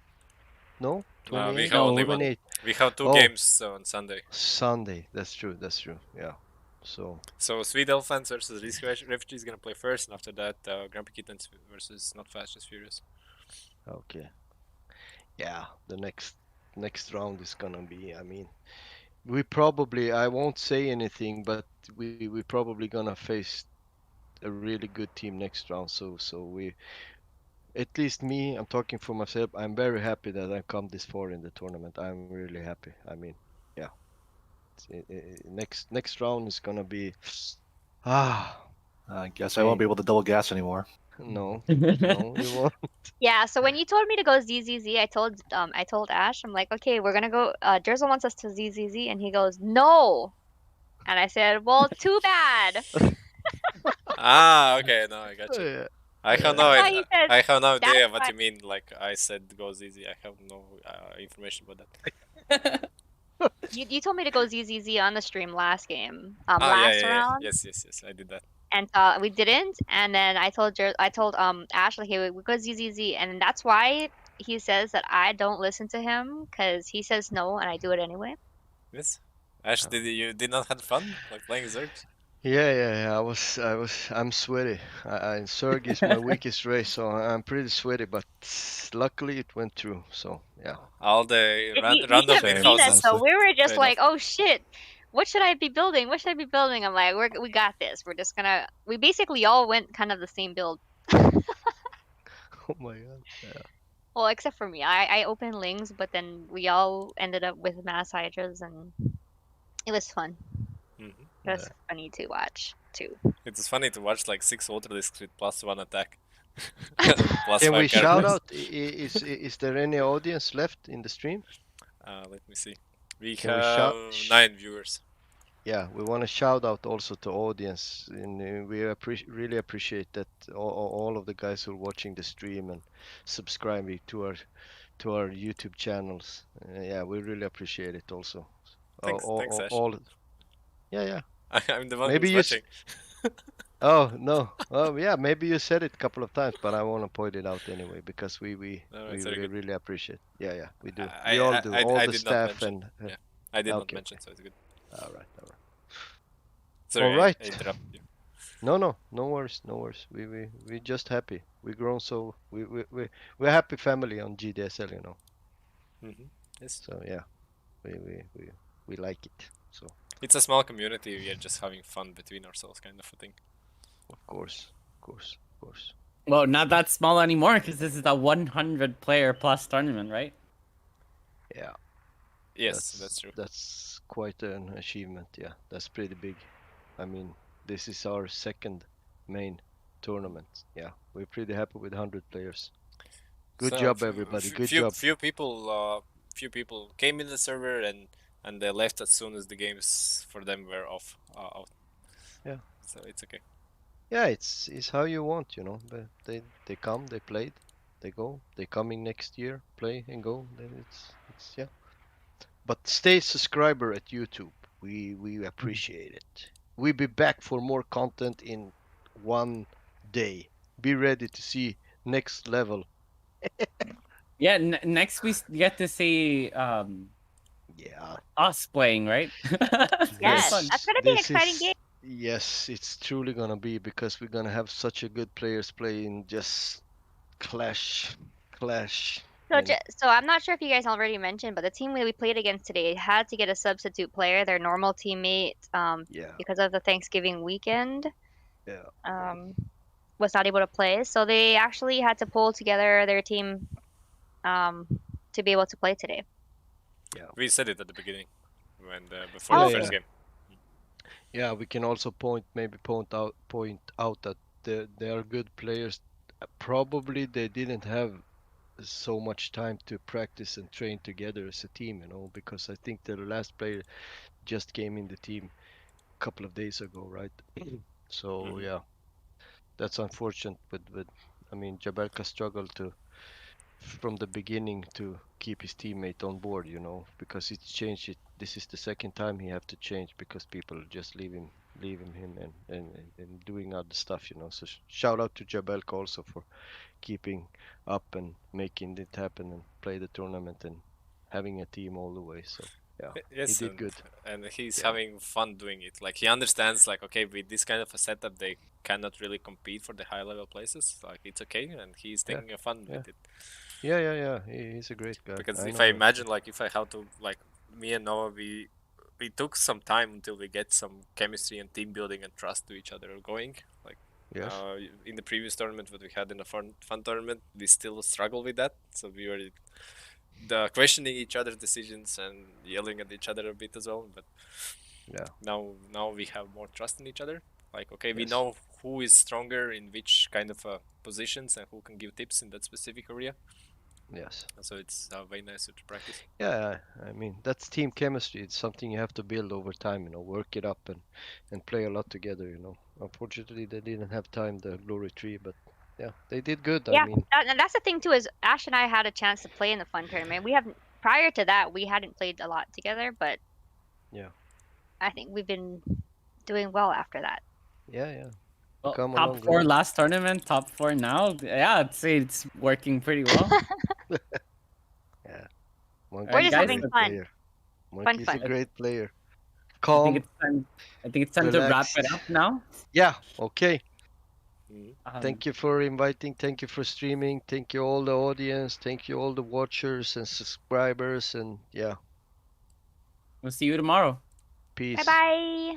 No? We 28? have No, only one. 28. We have two Oh, games on Sunday. Sunday. That's true. That's true. Yeah. So, So Sweet Elephants versus Risk Refugee is gonna play first, and after that, Grumpy Kittens versus Not Fast Just Furious. okay. Yeah, the next round is gonna be, I mean, I won't say anything, but we probably gonna face a really good team next round. So at least me, I'm talking for myself, I'm very happy that I come this far in the tournament. I'm really happy. I mean, yeah. Next round is gonna be ah I guess I won't be able to double gas anymore. no, you won't. Yeah, so when you told me to go ZZZ, I told Ash, I'm like, okay, we're gonna go. Jersey wants us to ZZZ, and he goes, no. And I said, well, too bad. Ah, okay, no, I got you. Yeah, I have That's no, why he said. I have no That's idea what why. you mean. Like I said, goes easy. I have no information about that. You told me to go ZZZ on the stream last game, Ah, last round, yes, I did that. and we didn't. And then I told Ash like, hey, we go ZZZ, and that's why he says that I don't listen to him because he says no, and I do it anyway. Yes. Ash, you did not have fun like playing Zerg? yeah. I'm sweaty. Zerg is my weakest race, so I'm pretty sweaty. But luckily it went through. So yeah. All the You random should have win Same, seen us houses. though. honestly. We were just Fair like, enough. oh shit, what should I be building? What should I be building? I'm like, we got this. We're just gonna. We basically all went kind of the same build. Oh my god. Yeah. Well, except for me. I opened Lings, but then we all ended up with Mass Hydras, and it was fun. Mhm. It was funny to watch too. It's funny to watch like 6 Ultra Discs with +1 attack. plus Can 5 we shout characters. out? Is there any audience left in the stream? Let me see. We Can we have shout? 9 viewers. Yeah, we want to shout out also to audience, and we really appreciate that all of the guys who are watching the stream and subscribing to our YouTube channels. Yeah, we really appreciate it also. Thanks, Ash. All yeah. I'm the one Maybe who's watching. Oh no. Oh yeah, maybe you said it a couple of times, but I want to point it out anyway because No, it's very good. really appreciate. Yeah, we do. I, We all do. All I the did not staff mention. and Yeah, I did not okay, mention, so it's good. all right. Sorry, Alright. I interrupted you. No worries. We just happy. We grown so we're happy family on GDSL, you know. Yes. So yeah, we like it. So It's a small community. We are just having fun between ourselves, kind of a thing. of course. Well, not that small anymore because this is a 100 player plus tournament, right? Yeah. Yes, that's true. That's quite an achievement. Yeah, that's pretty big. I mean, this is our second main tournament. Yeah, we're pretty happy with 100 players. Good So, job, everybody. Good job. Few people came in the server and and they left as soon as the games for them were off. Out. Yeah. So it's okay. Yeah, it's how you want, you know. But they come, they played, they go, they coming next year, play and go. Then it's yeah. But stay subscriber at YouTube. We appreciate it. We'll be back for more content in one day. Be ready to see next level. Yeah, next we get to see Yeah. us playing, right? It's gonna be Yes, fun. that's gonna be an This exciting game. is yes, it's truly gonna be because we're gonna have such a good players playing just clash, So, and so I'm not sure if you guys already mentioned, but the team we played against today had to get a substitute player, their normal teammate, yeah, because of the Thanksgiving weekend, yeah, um, was not able to play. So they actually had to pull together their team, um, to be able to play today. yeah, We said it at the beginning when before yeah, the Oh, first yeah. game. Yeah, we can also maybe point out that they are good players. Probably they didn't have so much time to practice and train together as a team, you know, because I think the last player just came in the team a couple of days ago, right? So Mm-hmm. yeah, that's unfortunate. But I mean, Jabelka struggled to from the beginning to keep his teammate on board, you know, because it's changed it. This is the second time he have to change because people just leaving him and doing other stuff, you know. So shout out to Jabelka also for keeping up and making it happen and play the tournament and having a team all the way. So yeah, he Yes, did good. and he's Yeah, having fun doing it. Like he understands, like okay, with this kind of a setup, they cannot really compete for the high level places. Like it's okay, and he's yeah, taking a fun yeah, with it. yeah. He's a great guy. Because I if I know him. imagine, like if I have to, like me and Noah, we took some time until we get some chemistry and team building and trust to each other going. Like Yes. in the previous tournament that we had in the fun tournament, we still struggle with that. So we were questioning each other's decisions and yelling at each other a bit as well. But Yeah. now we have more trust in each other. Like okay, we Yes. know who is stronger in which kind of positions and who can give tips in that specific area. Yes. So it's very nice to practice. Yeah, I mean that's team chemistry. It's something you have to build over time, you know, work it up and play a lot together, you know. Unfortunately, they didn't have time the glory tree, but yeah, they did good. I yeah, mean, and that's the thing too is Ash and I had a chance to play in the fun tournament. We haven't prior to that we hadn't played a lot together, but yeah, I think we've been doing well after that. yeah. We Well, come a top long four way. last tournament, top four now. Yeah, I'd say it's working pretty well. Yeah, All We're Monkey right, is just a guys. having great fun, player. fun, Monkey is a fun. great player. I think Calm, it's time. I think it's time to wrap it relaxed. up now. Yeah, okay. Mhm. Thank you for inviting. Thank you for streaming. Thank you all the audience. Thank you all the watchers and subscribers. And yeah, We'll see you tomorrow. Bye peace. bye.